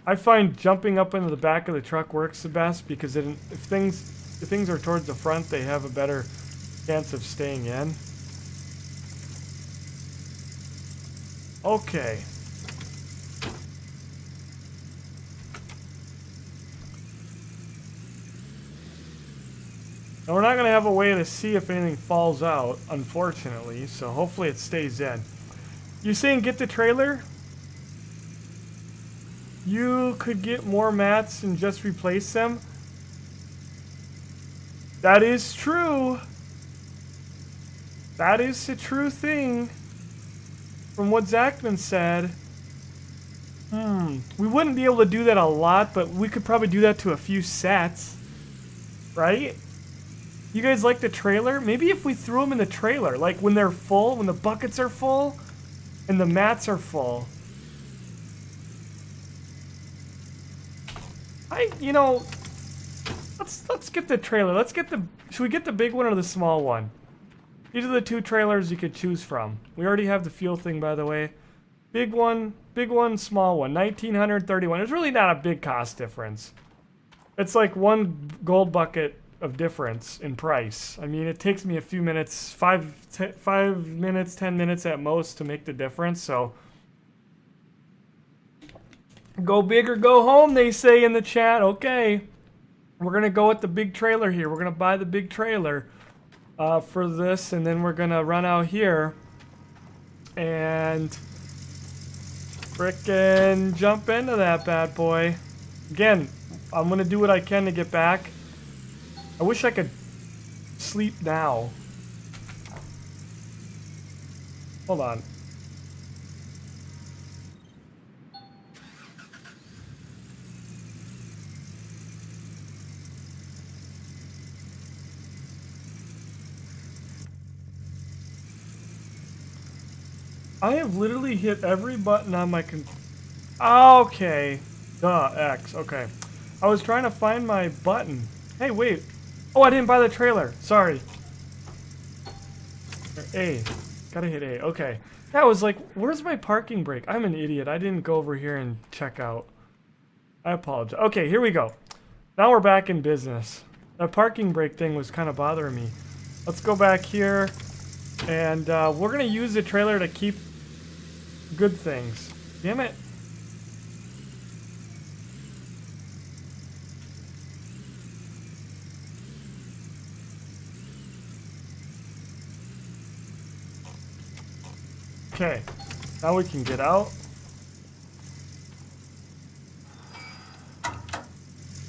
I find jumping up into the back of the truck works the best because if things are towards the front, they have a better chance of staying in. Okay. Now we're not going to have a way to see if anything falls out, unfortunately, so hopefully it stays in. You saying get the trailer? You could get more mats and just replace them? That is true. That is a true thing. From what Zachman said. We wouldn't be able to do that a lot, but we could probably do that to a few sets. Right? You guys like the trailer? Maybe if we threw them in the trailer, like when they're full, when the buckets are full, and the mats are full. You know, let's get the trailer. Should we get the big one or the small one? These are the two trailers you could choose from. We already have the fuel thing, by the way. Big one, small one. 1931. It's really not a big cost difference. It's like one gold bucket of difference in price. I mean, it takes me a few minutes, 5 minutes, 10 minutes at most to make the difference, so go big or go home, they say in the chat. Okay. We're going to go with the big trailer here. We're going to buy the big trailer for this, and then we're going to run out here and frickin' jump into that bad boy. Again, I'm going to do what I can to get back. I wish I could sleep now. Hold on. I have literally hit every button on my okay. Duh, X. Okay. I was trying to find my button. Hey, wait. Oh, I didn't buy the trailer. Sorry. A. Gotta hit A. Okay. That was like, where's my parking brake? I'm an idiot. I didn't go over here and check out. I apologize. Okay, here we go. Now we're back in business. That parking brake thing was kind of bothering me. Let's go back here. And we're going to use the trailer to keep good things. Damn it. Okay. Now we can get out.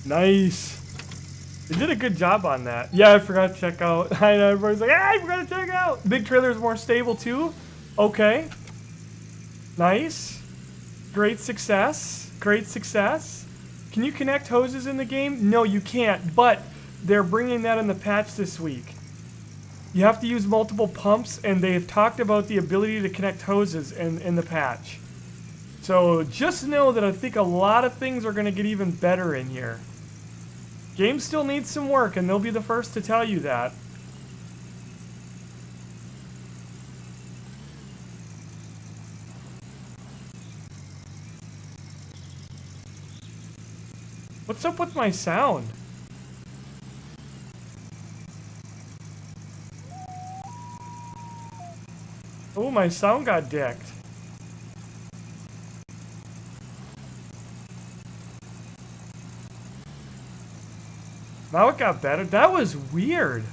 Nice. They did a good job on that. Yeah, I forgot to check out. I know everybody's like, I forgot to check out. Big trailer is more stable too. Okay. Nice. Great success. Great success. Can you connect hoses in the game? No, you can't, but they're bringing that in the patch this week. You have to use multiple pumps, and they've talked about the ability to connect hoses in the patch. So just know that I think a lot of things are going to get even better in here. Game still needs some work, and they'll be the first to tell you that. What's up with my sound? Oh, my sound got dicked. Now it got better. That was weird.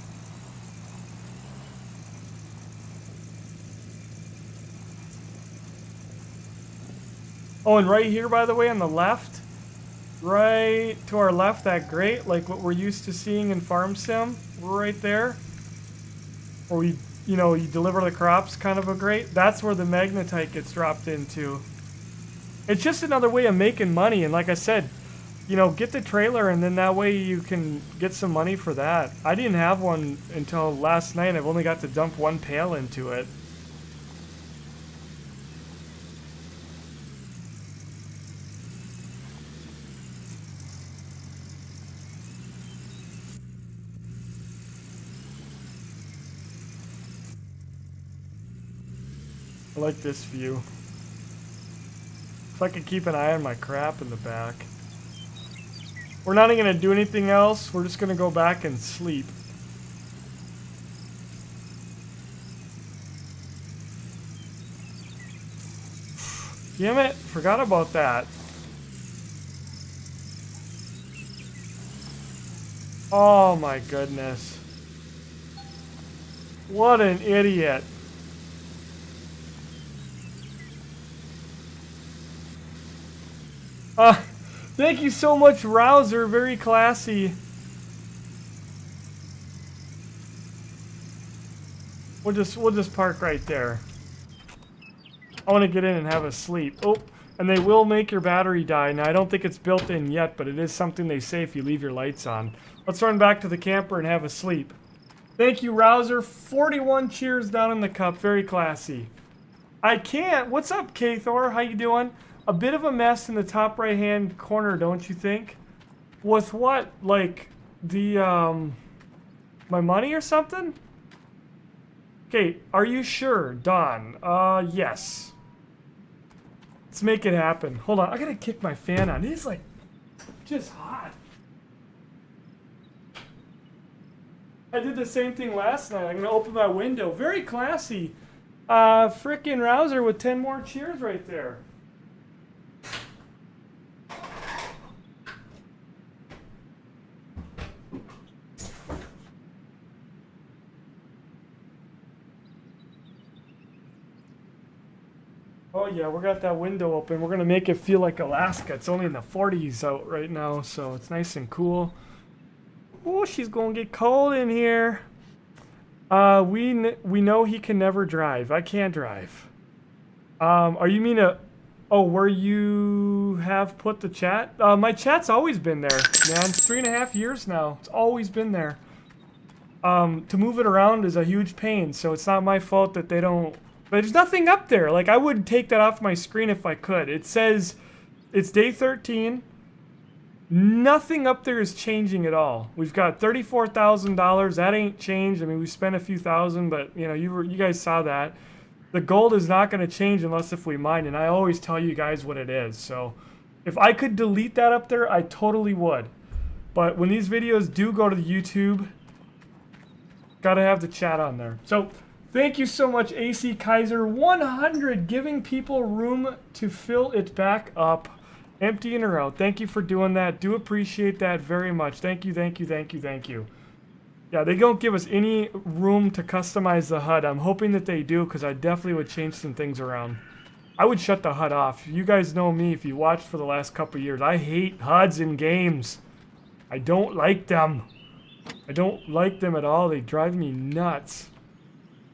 Oh, and right here, by the way, on the left, right to our left, that grate, like what we're used to seeing in Farm Sim, right there, where we, you deliver the crops, kind of a grate. That's where the magnetite gets dropped into. It's just another way of making money, and like I said, get the trailer, and then that way you can get some money for that. I didn't have one until last night. I've only got to dump one pail into it. I like this view. So I can keep an eye on my crap in the back. We're not going to do anything else. We're just going to go back and sleep. Damn it, forgot about that. Oh my goodness. What an idiot. Thank you so much, Rouser. Very classy. We'll just park right there. I want to get in and have a sleep. Oh, and they will make your battery die. Now, I don't think it's built in yet, but it is something they say if you leave your lights on. Let's run back to the camper and have a sleep. Thank you, Rouser. 41 cheers down in the cup. Very classy. I can't. What's up, K-Thor? How you doing? A bit of a mess in the top right-hand corner, don't you think? With what? Like, the, my money or something? Okay, are you sure, Don? Yes. Let's make it happen. Hold on, I gotta kick my fan on. It is, like, just hot. I did the same thing last night. I'm gonna open my window. Very classy. Frickin' Rouser with 10 more cheers right there. Oh yeah, we got that window open. We're gonna make it feel like Alaska. It's only in the 40s out right now, so it's nice and cool. Oh, she's gonna get cold in here. We know he can never drive. I can't drive. Are you mean oh, where you have put the chat? My chat's always been there, man. 3.5 years now. It's always been there. To move it around is a huge pain, so it's not my fault that they don't. But there's nothing up there. Like, I would take that off my screen if I could. It says it's day 13. Nothing up there is changing at all. We've got $34,000. That ain't changed. I mean, we spent a few thousand, but you know, you guys saw that. The gold is not going to change unless if we mine, and I always tell you guys what it is. So, if I could delete that up there, I totally would. But when these videos do go to the YouTube, gotta have the chat on there. So. Thank you so much, AC Kaiser. 100, giving people room to fill it back up. Empty in or out. Thank you for doing that. Do appreciate that very much. Thank you, thank you, thank you, thank you. Yeah, they don't give us any room to customize the HUD. I'm hoping that they do, because I definitely would change some things around. I would shut the HUD off. You guys know me, if you watched for the last couple years. I hate HUDs in games. I don't like them. I don't like them at all. They drive me nuts.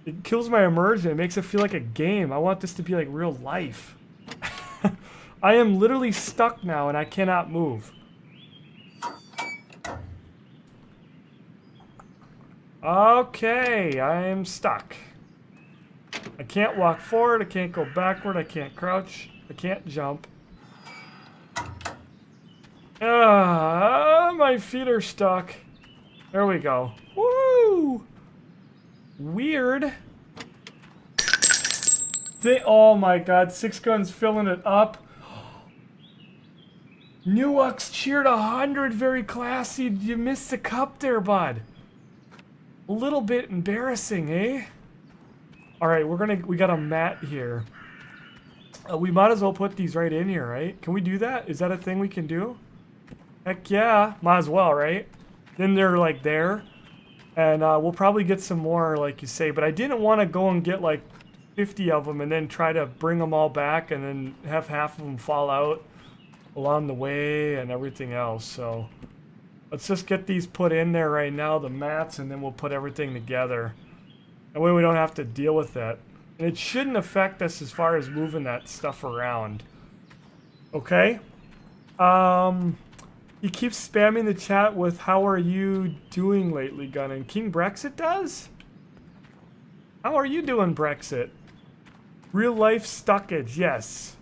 It kills my immersion. It makes it feel like a game. I want this to be like real life. I am literally stuck now and I cannot move. Okay, I am stuck. I can't walk forward. I can't go backward. I can't crouch. I can't jump. My feet are stuck. There we go. Woo! Weird. Oh my god, 6 Guns filling it up. Newux cheered 100, very classy. You missed the cup there, bud. A little bit embarrassing, eh? Alright, we got a mat here. We might as well put these right in here, right? Can we do that? Is that a thing we can do? Heck yeah, might as well, right? Then they're like there. And we'll probably get some more, like you say. But I didn't want to go and get like 50 of them and then try to bring them all back and then have half of them fall out along the way and everything else. So let's just get these put in there right now, the mats, and then we'll put everything together. That way we don't have to deal with that. And it shouldn't affect us as far as moving that stuff around. Okay? He keeps spamming the chat with, how are you doing lately, Gunnin? King Brexit does? How are you doing, Brexit? Real life stuckage, yes.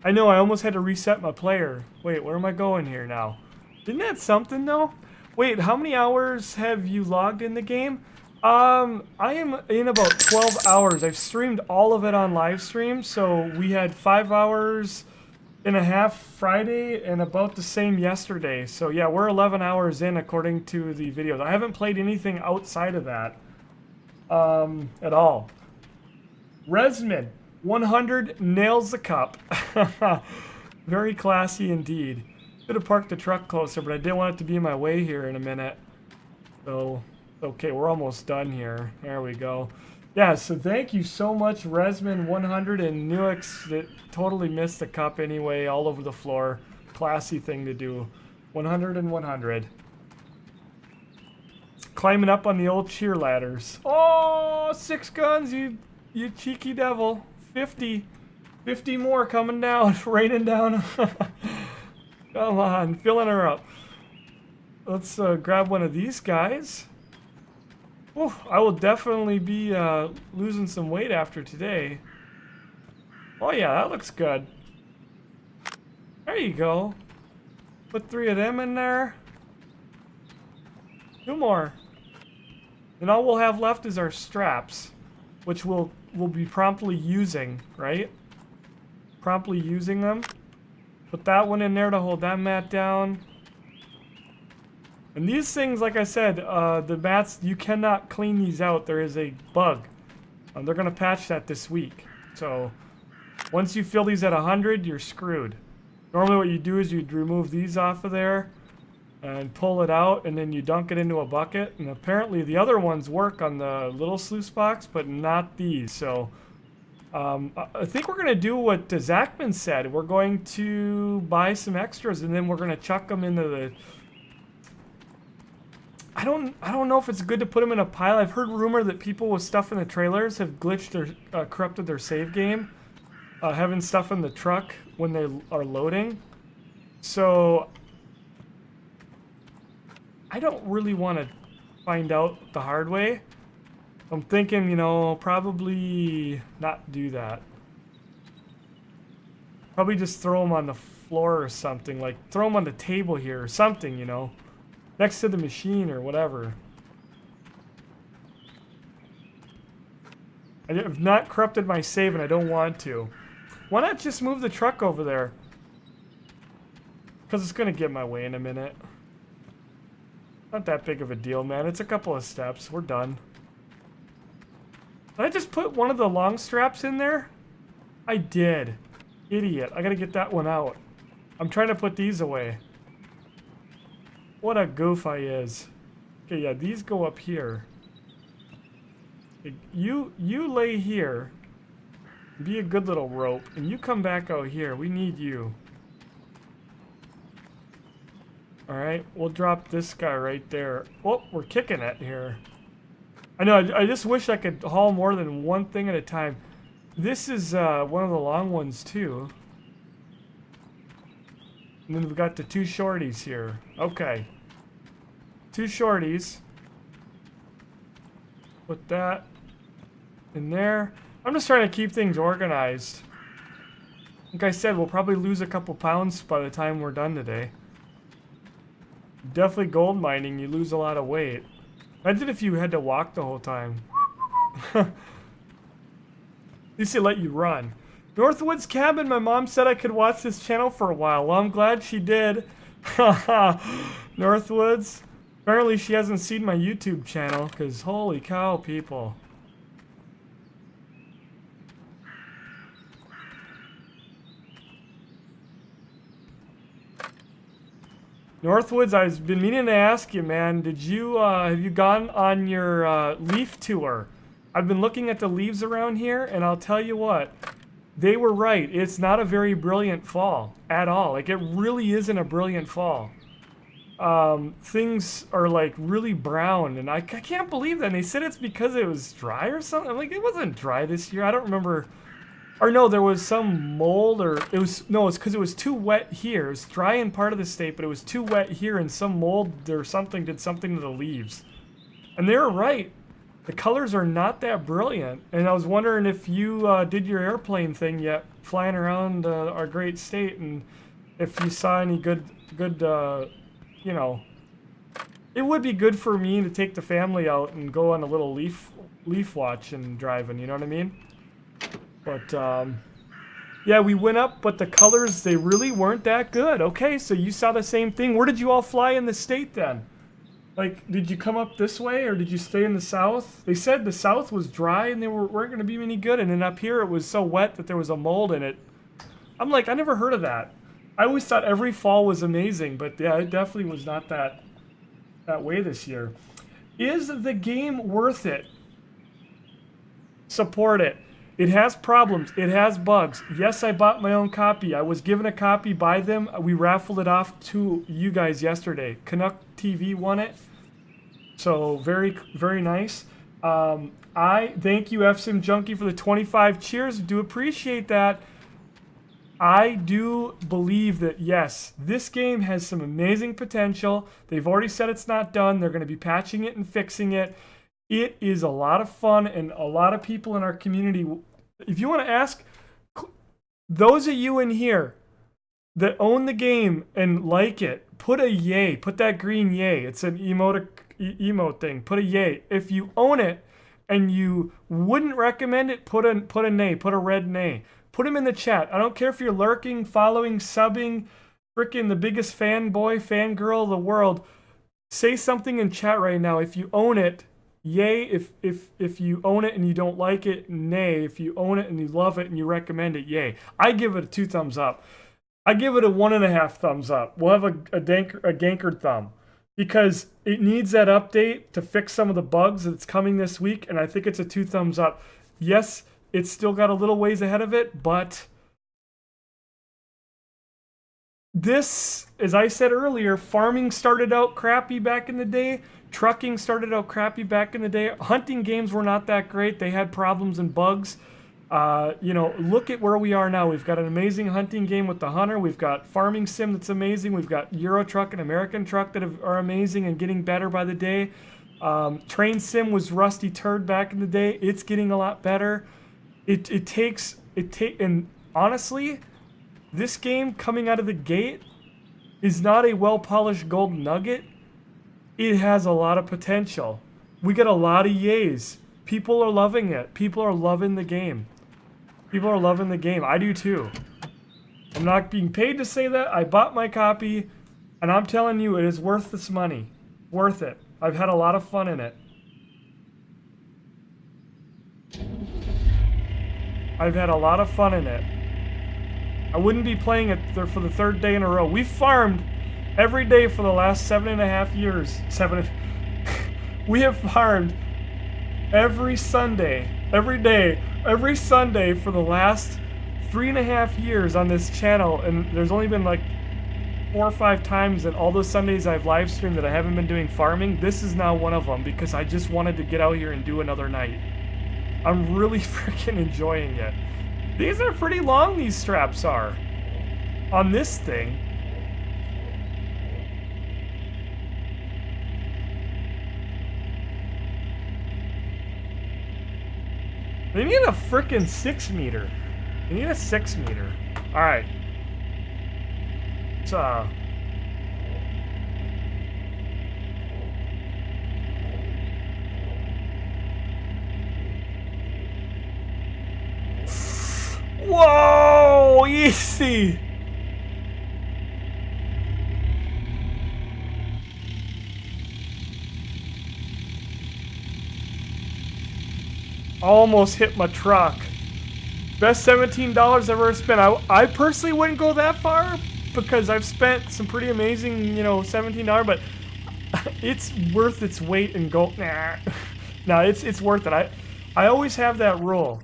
I know, I almost had to reset my player. Wait, where am I going here now? Isn't that something, though? Wait, how many hours have you logged in the game? I am in about 12 hours. I've streamed all of it on live stream, so we had 5 hours and a half Friday and about the same yesterday. So yeah, we're 11 hours in according to the videos. I haven't played anything outside of that at all. Resman 100 nails the cup. Very classy indeed. Could have parked the truck closer, but I didn't want it to be in my way here in a minute. So, okay, we're almost done here. There we go. Yeah, so thank you so much, Resman 100 and Newix that totally missed the cup anyway, all over the floor. Classy thing to do. 100 and 100. Climbing up on the old cheer ladders. Oh, 6 guns, you cheeky devil. 50 more coming down, raining down. Come on, filling her up. Let's grab one of these guys. Ooh, I will definitely be losing some weight after today. Oh yeah, that looks good. There you go. Put 3 of them in there. 2 more. And all we'll have left is our straps, which we'll be promptly using, right? Promptly using them. Put that one in there to hold that mat down. And these things, like I said, the mats, you cannot clean these out. There is a bug. They're going to patch that this week. So once you fill these at 100, you're screwed. Normally what you do is you'd remove these off of there and pull it out, and then you dunk it into a bucket. And apparently the other ones work on the little sluice box, but not these. So I think we're going to do what Zachman said. We're going to buy some extras, and then we're going to chuck them into the... I don't know if it's good to put them in a pile. I've heard rumor that people with stuff in the trailers have glitched or corrupted their save game, having stuff in the truck when they are loading. So I don't really want to find out the hard way. I'm thinking, you know, probably not do that. Probably just throw them on the floor or something, like throw them on the table here or something, you know. Next to the machine or whatever. I have not corrupted my save and I don't want to. Why not just move the truck over there? Because it's going to get my way in a minute. Not that big of a deal, man. It's a couple of steps. We're done. Did I just put one of the long straps in there? I did. Idiot. I got to get that one out. I'm trying to put these away. What a goof I is. Okay, yeah, these go up here. You lay here. Be a good little rope. And you come back out here. We need you. Alright, we'll drop this guy right there. Oh, we're kicking it here. I know, I just wish I could haul more than one thing at a time. This is one of the long ones too. And then we've got the 2 shorties here. Okay. 2 shorties. Put that in there. I'm just trying to keep things organized. Like I said, we'll probably lose a couple pounds by the time we're done today. Definitely gold mining, you lose a lot of weight. Imagine if you had to walk the whole time. At least they let you run. Northwoods Cabin, my mom said I could watch this channel for a while. Well, I'm glad she did. Northwoods. Apparently she hasn't seen my YouTube channel, because holy cow, people. Northwoods, I've been meaning to ask you, man, did you, have you gone on your leaf tour? I've been looking at the leaves around here, and I'll tell you what, they were right. It's not a very brilliant fall at all. Like, it really isn't a brilliant fall. Things are like really brown, and I can't believe that. And they said it's because it was dry or something. I'm like, it wasn't dry this year. I don't remember. Or no, there was some mold, or it was, no, it's because it was too wet here. It was dry in part of the state, but it was too wet here, and some mold or something did something to the leaves. And they were right. The colors are not that brilliant. And I was wondering if you did your airplane thing yet, flying around our great state, and if you saw any good, you know, it would be good for me to take the family out and go on a little leaf watch and driving, you know what I mean? But, yeah, we went up, but the colors, they really weren't that good. Okay, so you saw the same thing. Where did you all fly in the state then? Like, did you come up this way, or did you stay in the south? They said the south was dry and they weren't going to be any good, and then up here it was so wet that there was a mold in it. I'm like, I never heard of that. I always thought every fall was amazing, but yeah, it definitely was not that way this year. Is the game worth it? Support it. It has problems. It has bugs. Yes, I bought my own copy. I was given a copy by them. We raffled it off to you guys yesterday. Canuck TV won it. So very, very nice. I thank you, FSIM Junkie, for the 25 cheers. Do appreciate that. I do believe that, yes, this game has some amazing potential. They've already said it's not done. They're going to be patching it and fixing it. It is a lot of fun, and a lot of people in our community, if you want to ask, those of you in here that own the game and like it, put a yay. Put that green yay. It's an emote thing. Put a yay. If you own it and you wouldn't recommend it, put a nay. Put a red nay. Put them in the chat. I don't care if you're lurking, following, subbing, freaking the biggest fanboy, fangirl of the world. Say something in chat right now. If you own it, yay. If you own it and you don't like it, nay. If you own it and you love it and you recommend it, yay. I give it a 2 thumbs up. I give it a 1.5 thumbs up. We'll have a gankered thumb. Because it needs that update to fix some of the bugs that's coming this week, and I think it's a 2 thumbs up. Yes, it's still got a little ways ahead of it, but this, as I said earlier, farming started out crappy back in the day. Trucking started out crappy back in the day. Hunting games were not that great. They had problems and bugs. You know, look at where we are now. We've got an amazing hunting game with the Hunter. We've got Farming Sim that's amazing. We've got Euro Truck and American Truck that are amazing and getting better by the day. Train Sim was rusty turd back in the day. It's getting a lot better. And honestly, this game coming out of the gate is not a well-polished gold nugget. It has a lot of potential. We get a lot of yays. People are loving it. People are loving the game. People are loving the game. I do too. I'm not being paid to say that. I bought my copy, and I'm telling you, it is worth this money. Worth it. I've had a lot of fun in it. I've had a lot of fun in it. I wouldn't be playing it for the 3rd day in a row. We farmed every day for the last 7.5 years. We have farmed every Sunday, every day, every Sunday for the last 3.5 years on this channel, and there's only been like 4 or 5 times in all those Sundays I've live streamed that I haven't been doing farming. This is now one of them because I just wanted to get out here and do another night. I'm really freaking enjoying it. These are pretty long, these straps are. On this thing. They need a freaking 6 meter. They need a 6 meter. Alright. It's whoa! Easy! Almost hit my truck. Best $17 I've ever spent. I personally wouldn't go that far because I've spent some pretty amazing, you know, $17, but it's worth its weight in gold. Nah, it's worth it. I always have that rule.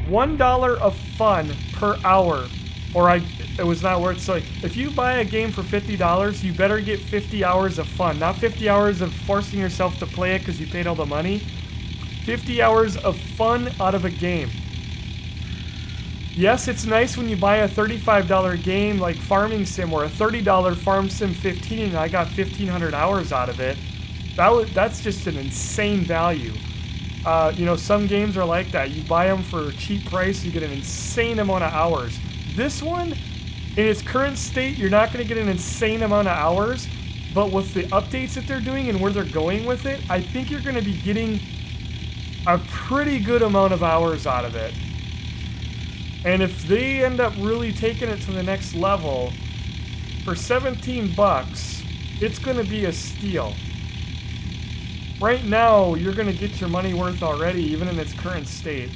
$1 of fun per hour, or it was not worth. So like, if you buy a game for $50, you better get 50 hours of fun, not 50 hours of forcing yourself to play it because you paid all the money. 50 hours of fun out of a game. Yes, it's nice when you buy a $35 game like Farming Sim or a $30 Farm Sim 15 and I got 1,500 hours out of it. That's just an insane value. You know, some games are like that. You buy them for a cheap price, you get an insane amount of hours. This one, in its current state, you're not going to get an insane amount of hours, But with the updates that they're doing and where they're going with it, I think you're going to be getting a pretty good amount of hours out of it. And if they end up really taking it to the next level, for 17 bucks, it's going to be a steal. Right now, you're going to get your money worth already, even in its current state.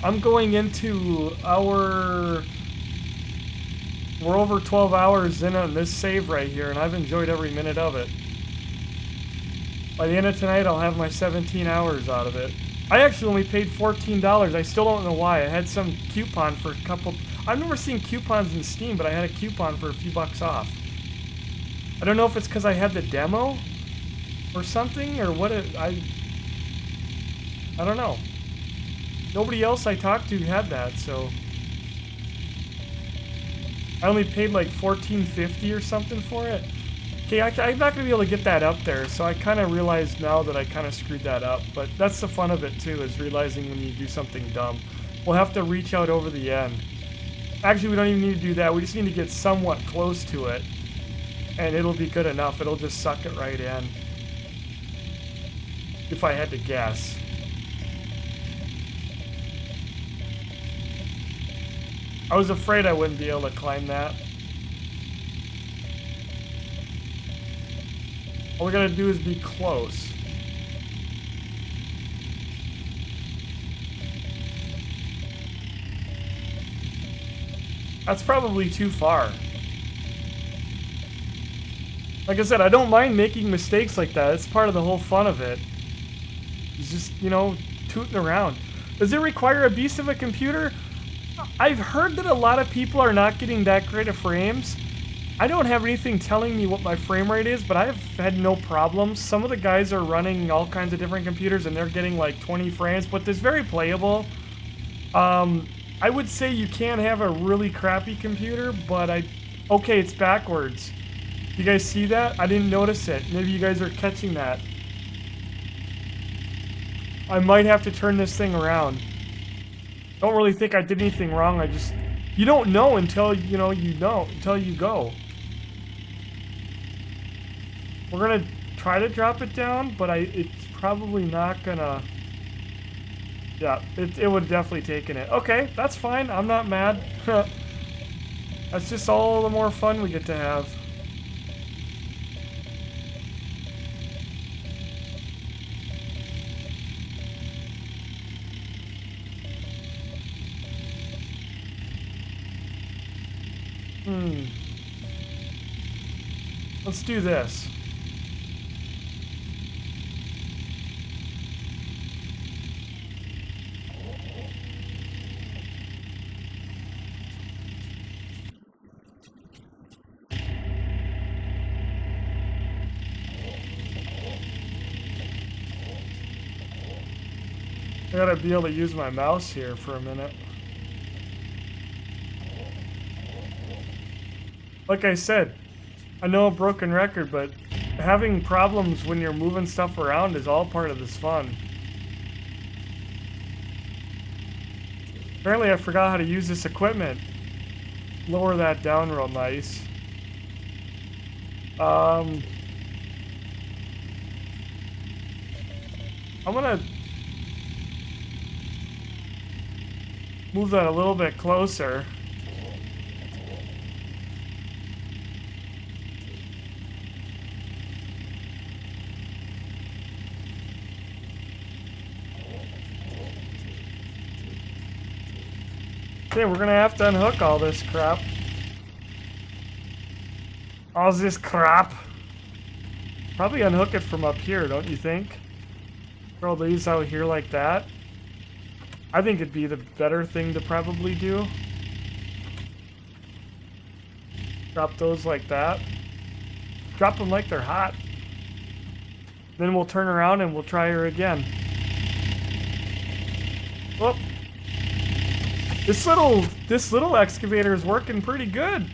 I'm going into our... We're over 12 hours in on this save right here, and I've enjoyed every minute of it. By the end of tonight, I'll have my 17 hours out of it. I actually only paid $14. I still don't know why. I had some coupon for a couple... I've never seen coupons in Steam, but I had a coupon for a few bucks off. I don't know if it's because I had the demo or something, or what I don't know. Nobody else I talked to had that, so... I only paid like $14.50 or something for it. Okay, I'm not going to be able to get that up there, so I kind of realized now that I kind of screwed that up. But that's the fun of it, too, is realizing when you do something dumb. We'll have to reach out over the end. Actually, we don't even need to do that. We just need to get somewhat close to it. And it'll be good enough. It'll just suck it right in. If I had to guess. I was afraid I wouldn't be able to climb that. All we gotta do is be close. That's probably too far. Like I said, I don't mind making mistakes like that. It's part of the whole fun of it. It's just, you know, tooting around. Does it require a beast of a computer? I've heard that a lot of people are not getting that great of frames. I don't have anything telling me what my frame rate is, but I've had no problems. Some of the guys are running all kinds of different computers and they're getting like 20 frames, but it's very playable. I would say you can have a really crappy computer, but okay, it's backwards. You guys see that? I didn't notice it. Maybe you guys are catching that. I might have to turn this thing around. Don't really think I did anything wrong. You don't know until, until you go. We're gonna try to drop it down, but it's probably not gonna... Yeah, it would have definitely taken it. Okay, that's fine. I'm not mad. That's just all the more fun we get to have. Let's do this. I gotta be able to use my mouse here for a minute. Like I said, I know a broken record, but having problems when you're moving stuff around is all part of this fun. Apparently I forgot how to use this equipment. Lower that down real nice. I'm gonna move that a little bit closer. Okay, we're gonna have to unhook all this crap. All this crap. Probably unhook it from up here, don't you think? Throw these out here like that. I think it'd be the better thing to probably do. Drop those like that. Drop them like they're hot. Then we'll turn around and we'll try her again. Whoop. This little excavator is working pretty good.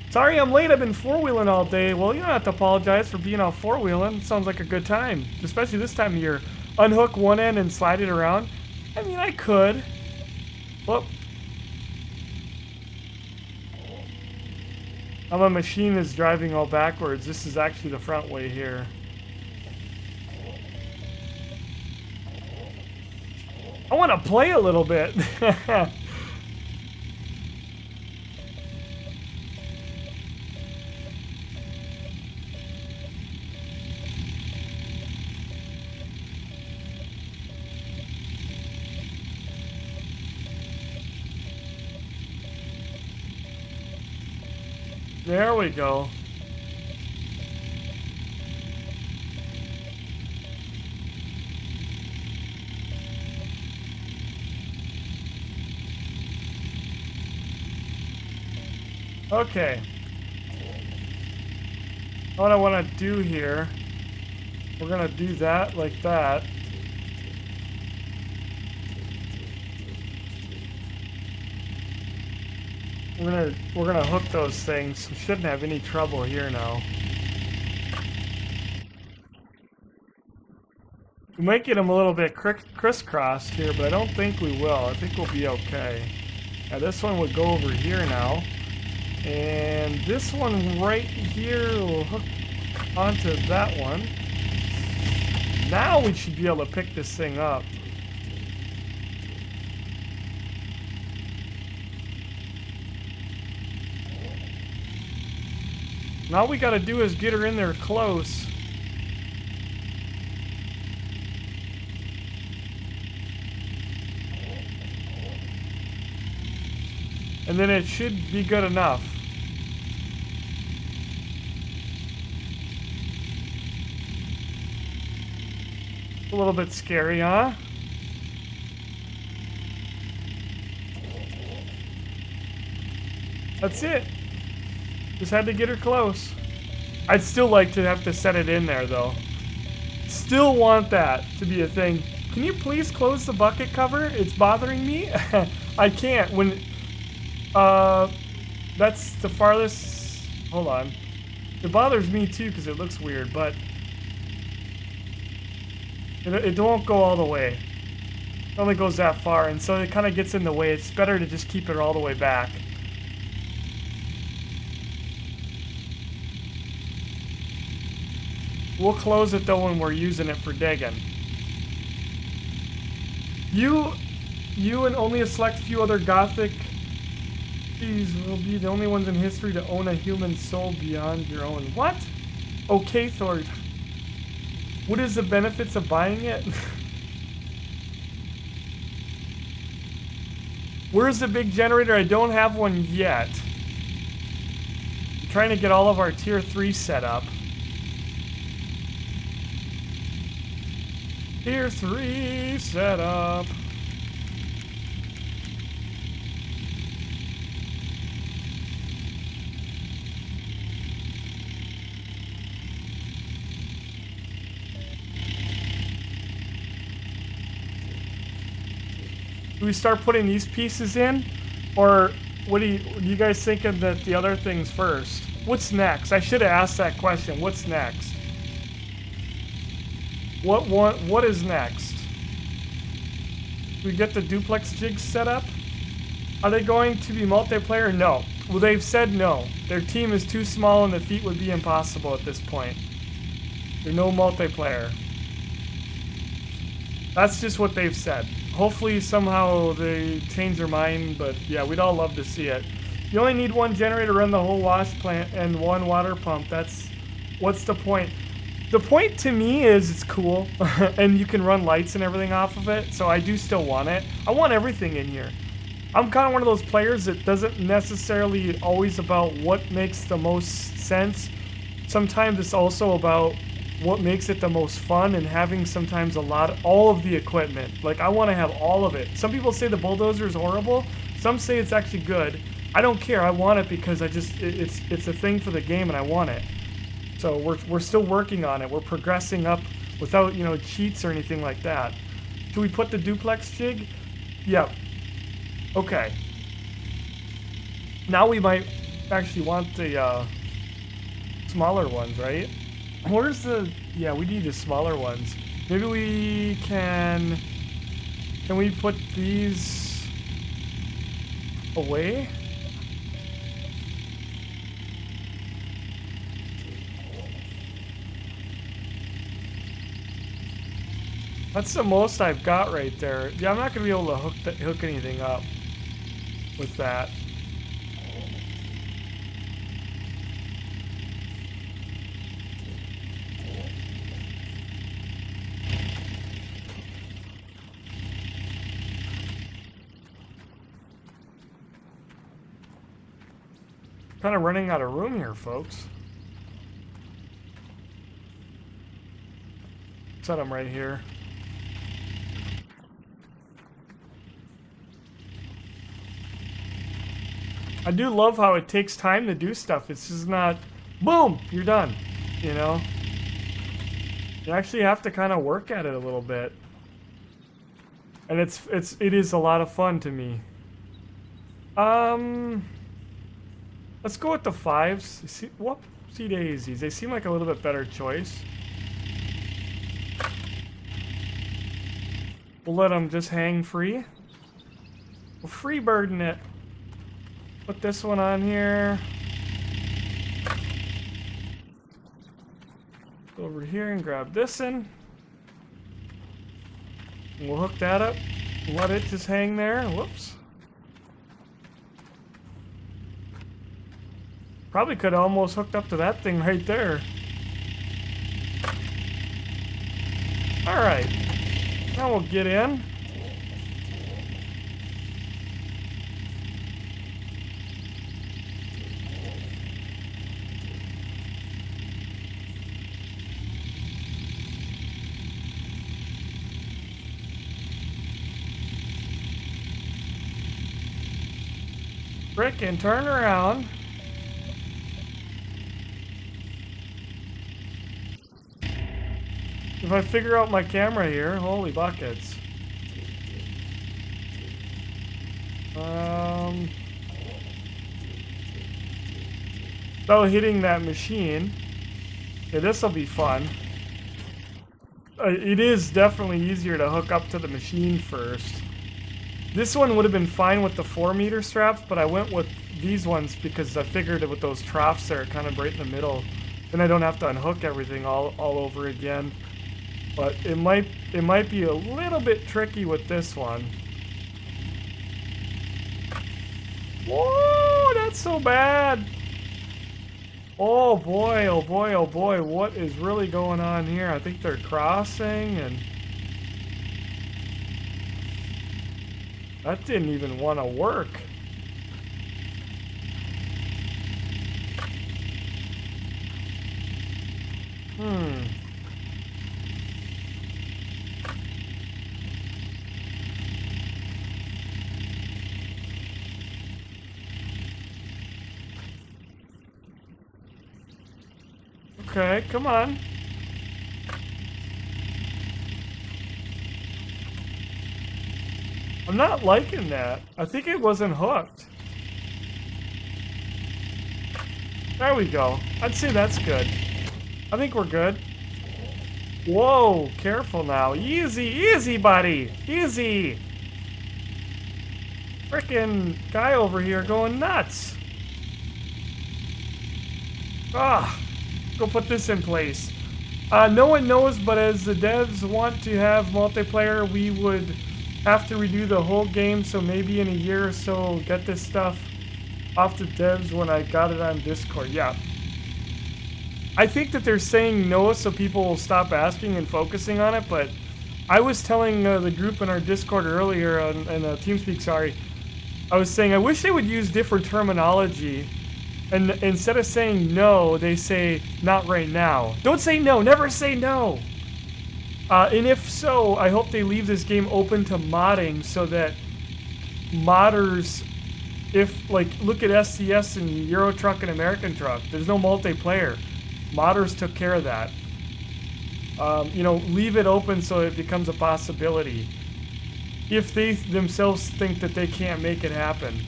Sorry I'm late, I've been four-wheeling all day. Well, you don't have to apologize for being out four-wheeling. It sounds like a good time, especially this time of year. Unhook one end and slide it around. I mean, I could. Whoop. My machine is driving all backwards. This is actually the front way here. I want to play a little bit. There we go. Okay. What I want to do here, we're going to do that like that. We're gonna hook those things. We shouldn't have any trouble here now. We might get them a little bit crisscrossed here, but I don't think we will. I think we'll be okay. Now this one would go over here now. And this one right here will hook onto that one. Now we should be able to pick this thing up. Now all we gotta do is get her in there close. And then it should be good enough. A little bit scary, huh? That's it. Just had to get her close. I'd still like to have to set it in there though. Still want that to be a thing. Can you please close the bucket cover? It's bothering me. I can't when that's the farthest. Hold on. It bothers me too because it looks weird, but it won't go all the way. It only goes that far, and so it kind of gets in the way. It's better to just keep it all the way back. We'll close it though when we're using it for digging. You and only a select few other Gothic these will be the only ones in history to own a human soul beyond your own. What? Okay, Thord. What is the benefits of buying it? Where's the big generator? I don't have one yet. I'm trying to get all of our tier 3 set up. Tier 3 set up. Do we start putting these pieces in? Or what do you guys thinking that the other things first? What's next? I should have asked that question. What's next? What is next? Do we get the duplex jigs set up? Are they going to be multiplayer? No. Well, they've said no. Their team is too small and the feat would be impossible at this point. There's no multiplayer. That's just what they've said. Hopefully somehow they change their mind, but yeah, we'd all love to see it. You only need one generator to run the whole wash plant and one water pump. What's the point? The point to me is it's cool and you can run lights and everything off of it, so I do still want it. I want everything in here. I'm kind of one of those players that doesn't necessarily always about what makes the most sense. Sometimes it's also about what makes it the most fun and having sometimes all of the equipment. Like, I want to have all of it. Some people say the bulldozer is horrible. Some say it's actually good. I don't care. I want it because it's a thing for the game and I want it. So we're still working on it. We're progressing up without, cheats or anything like that. Do we put the duplex jig? Yep. Okay. Now we might actually want the smaller ones, right? Where's the... Yeah, we need the smaller ones. Maybe we can... Can we put these away? That's the most I've got right there. Yeah, I'm not gonna be able to hook anything up with that. Kind of running out of room here, folks. Set them right here. I do love how it takes time to do stuff. It's just not, boom, you're done, you know? You actually have to kind of work at it a little bit. And it is a lot of fun to me. Let's go with the 5s. Whoopsie daisies. They seem like a little bit better choice. We'll let them just hang free. We'll free burden it. Put this one on here. Go over here and grab this in. And we'll hook that up. Let it just hang there. Whoops. Probably could have almost hooked up to that thing right there. Alright. Now we'll get in. Frickin' turn around. If I figure out my camera here, holy buckets. So hitting that machine. Yeah, this will be fun. It is definitely easier to hook up to the machine first. This one would have been fine with the 4-meter straps, but I went with these ones because I figured with those troughs there, kind of right in the middle, then I don't have to unhook everything all over again. But it might be a little bit tricky with this one. Whoa, that's so bad. Oh boy, oh boy, oh boy, what is really going on here? I think they're crossing and that didn't even want to work. Okay, come on. I'm not liking that. I think it wasn't hooked. There we go. I'd say that's good. I think we're good. Whoa, careful now. Easy, easy, buddy. Easy. Frickin' guy over here going nuts. Ah. Go put this in place. No one knows, but as the devs want to have multiplayer, we would have to redo the whole game, so maybe in a year or so get this stuff off the devs when I got it on Discord. Yeah. I think that they're saying no so people will stop asking and focusing on it, but I was telling the group in our Discord earlier, and TeamSpeak, sorry, I was saying I wish they would use different terminology. And instead of saying no, they say not right now. Don't say no. Never say no. And if so, I hope they leave this game open to modding so that modders, if like look at SCS and Euro Truck and American Truck, there's no multiplayer. Modders took care of that. You know, leave it open so it becomes a possibility. If they themselves think that they can't make it happen.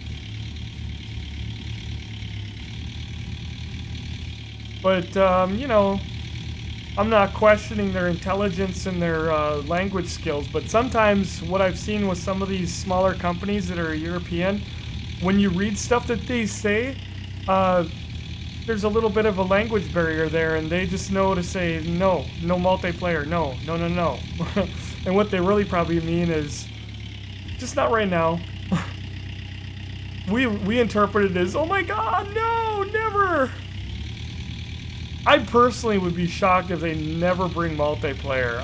But, you know, I'm not questioning their intelligence and their language skills, but sometimes what I've seen with some of these smaller companies that are European, when you read stuff that they say, there's a little bit of a language barrier there, and they just know to say no, no multiplayer, no, no, no, no. And what they really probably mean is just not right now. We interpret it as, oh my god, no, never. I personally would be shocked if they never bring multiplayer.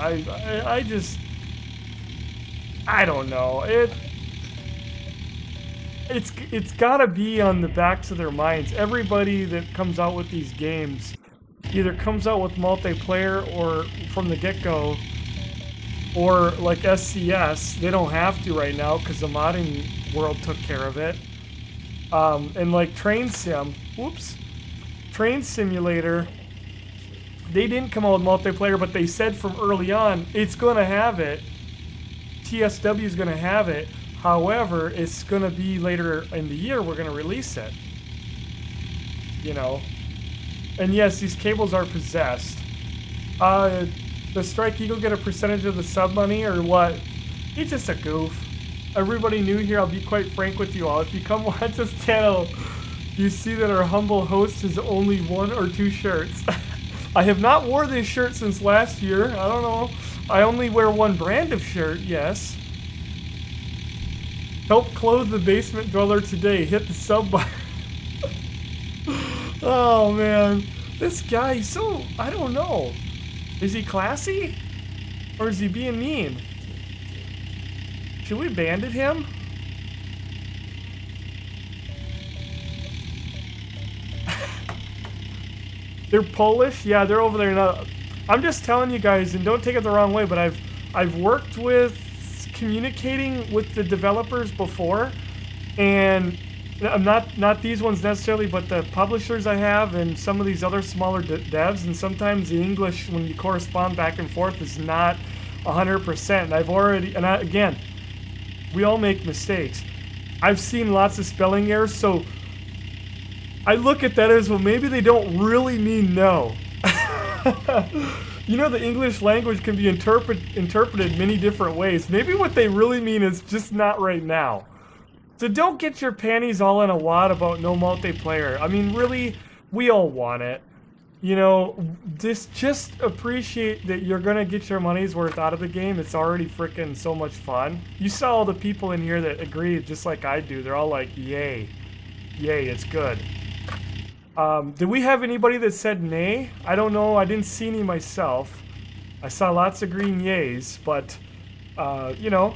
I don't know. It's gotta be on the backs of their minds. Everybody that comes out with these games either comes out with multiplayer or from the get-go, or like SCS, they don't have to right now because the modding world took care of it. And like Train Simulator, they didn't come out with multiplayer, but they said from early on, it's gonna have it. TSW is gonna have it. However, it's gonna be later in the year we're gonna release it. You know. And yes, these cables are possessed. Does Strike Eagle get a percentage of the sub money or what? He's just a goof. Everybody new here, I'll be quite frank with you all. If you come watch this channel, you see that our humble host has only 1 or 2 shirts. I have not wore this shirt since last year. I don't know. I only wear 1 brand of shirt, yes. Help clothe the basement dweller today. Hit the sub button. Oh man. This guy, he's so, I don't know. Is he classy? Or is he being mean? Should we bandit him? They're Polish? Yeah, they're over there now. I'm just telling you guys, and don't take it the wrong way, but I've worked with communicating with the developers before, and I'm not these ones necessarily, but the publishers I have and some of these other smaller devs, and sometimes the English when you correspond back and forth is not 100%. And I've already, and again, we all make mistakes. I've seen lots of spelling errors, so I look at that as, well, maybe they don't really mean no. You know, the English language can be interpreted many different ways. Maybe what they really mean is just not right now. So don't get your panties all in a wad about no multiplayer. I mean, really, we all want it. You know, just appreciate that you're gonna get your money's worth out of the game. It's already freaking so much fun. You saw all the people in here that agree just like I do. They're all like, yay. Yay, it's good. Did we have anybody that said nay? I don't know. I didn't see any myself. I saw lots of green yays, but, you know,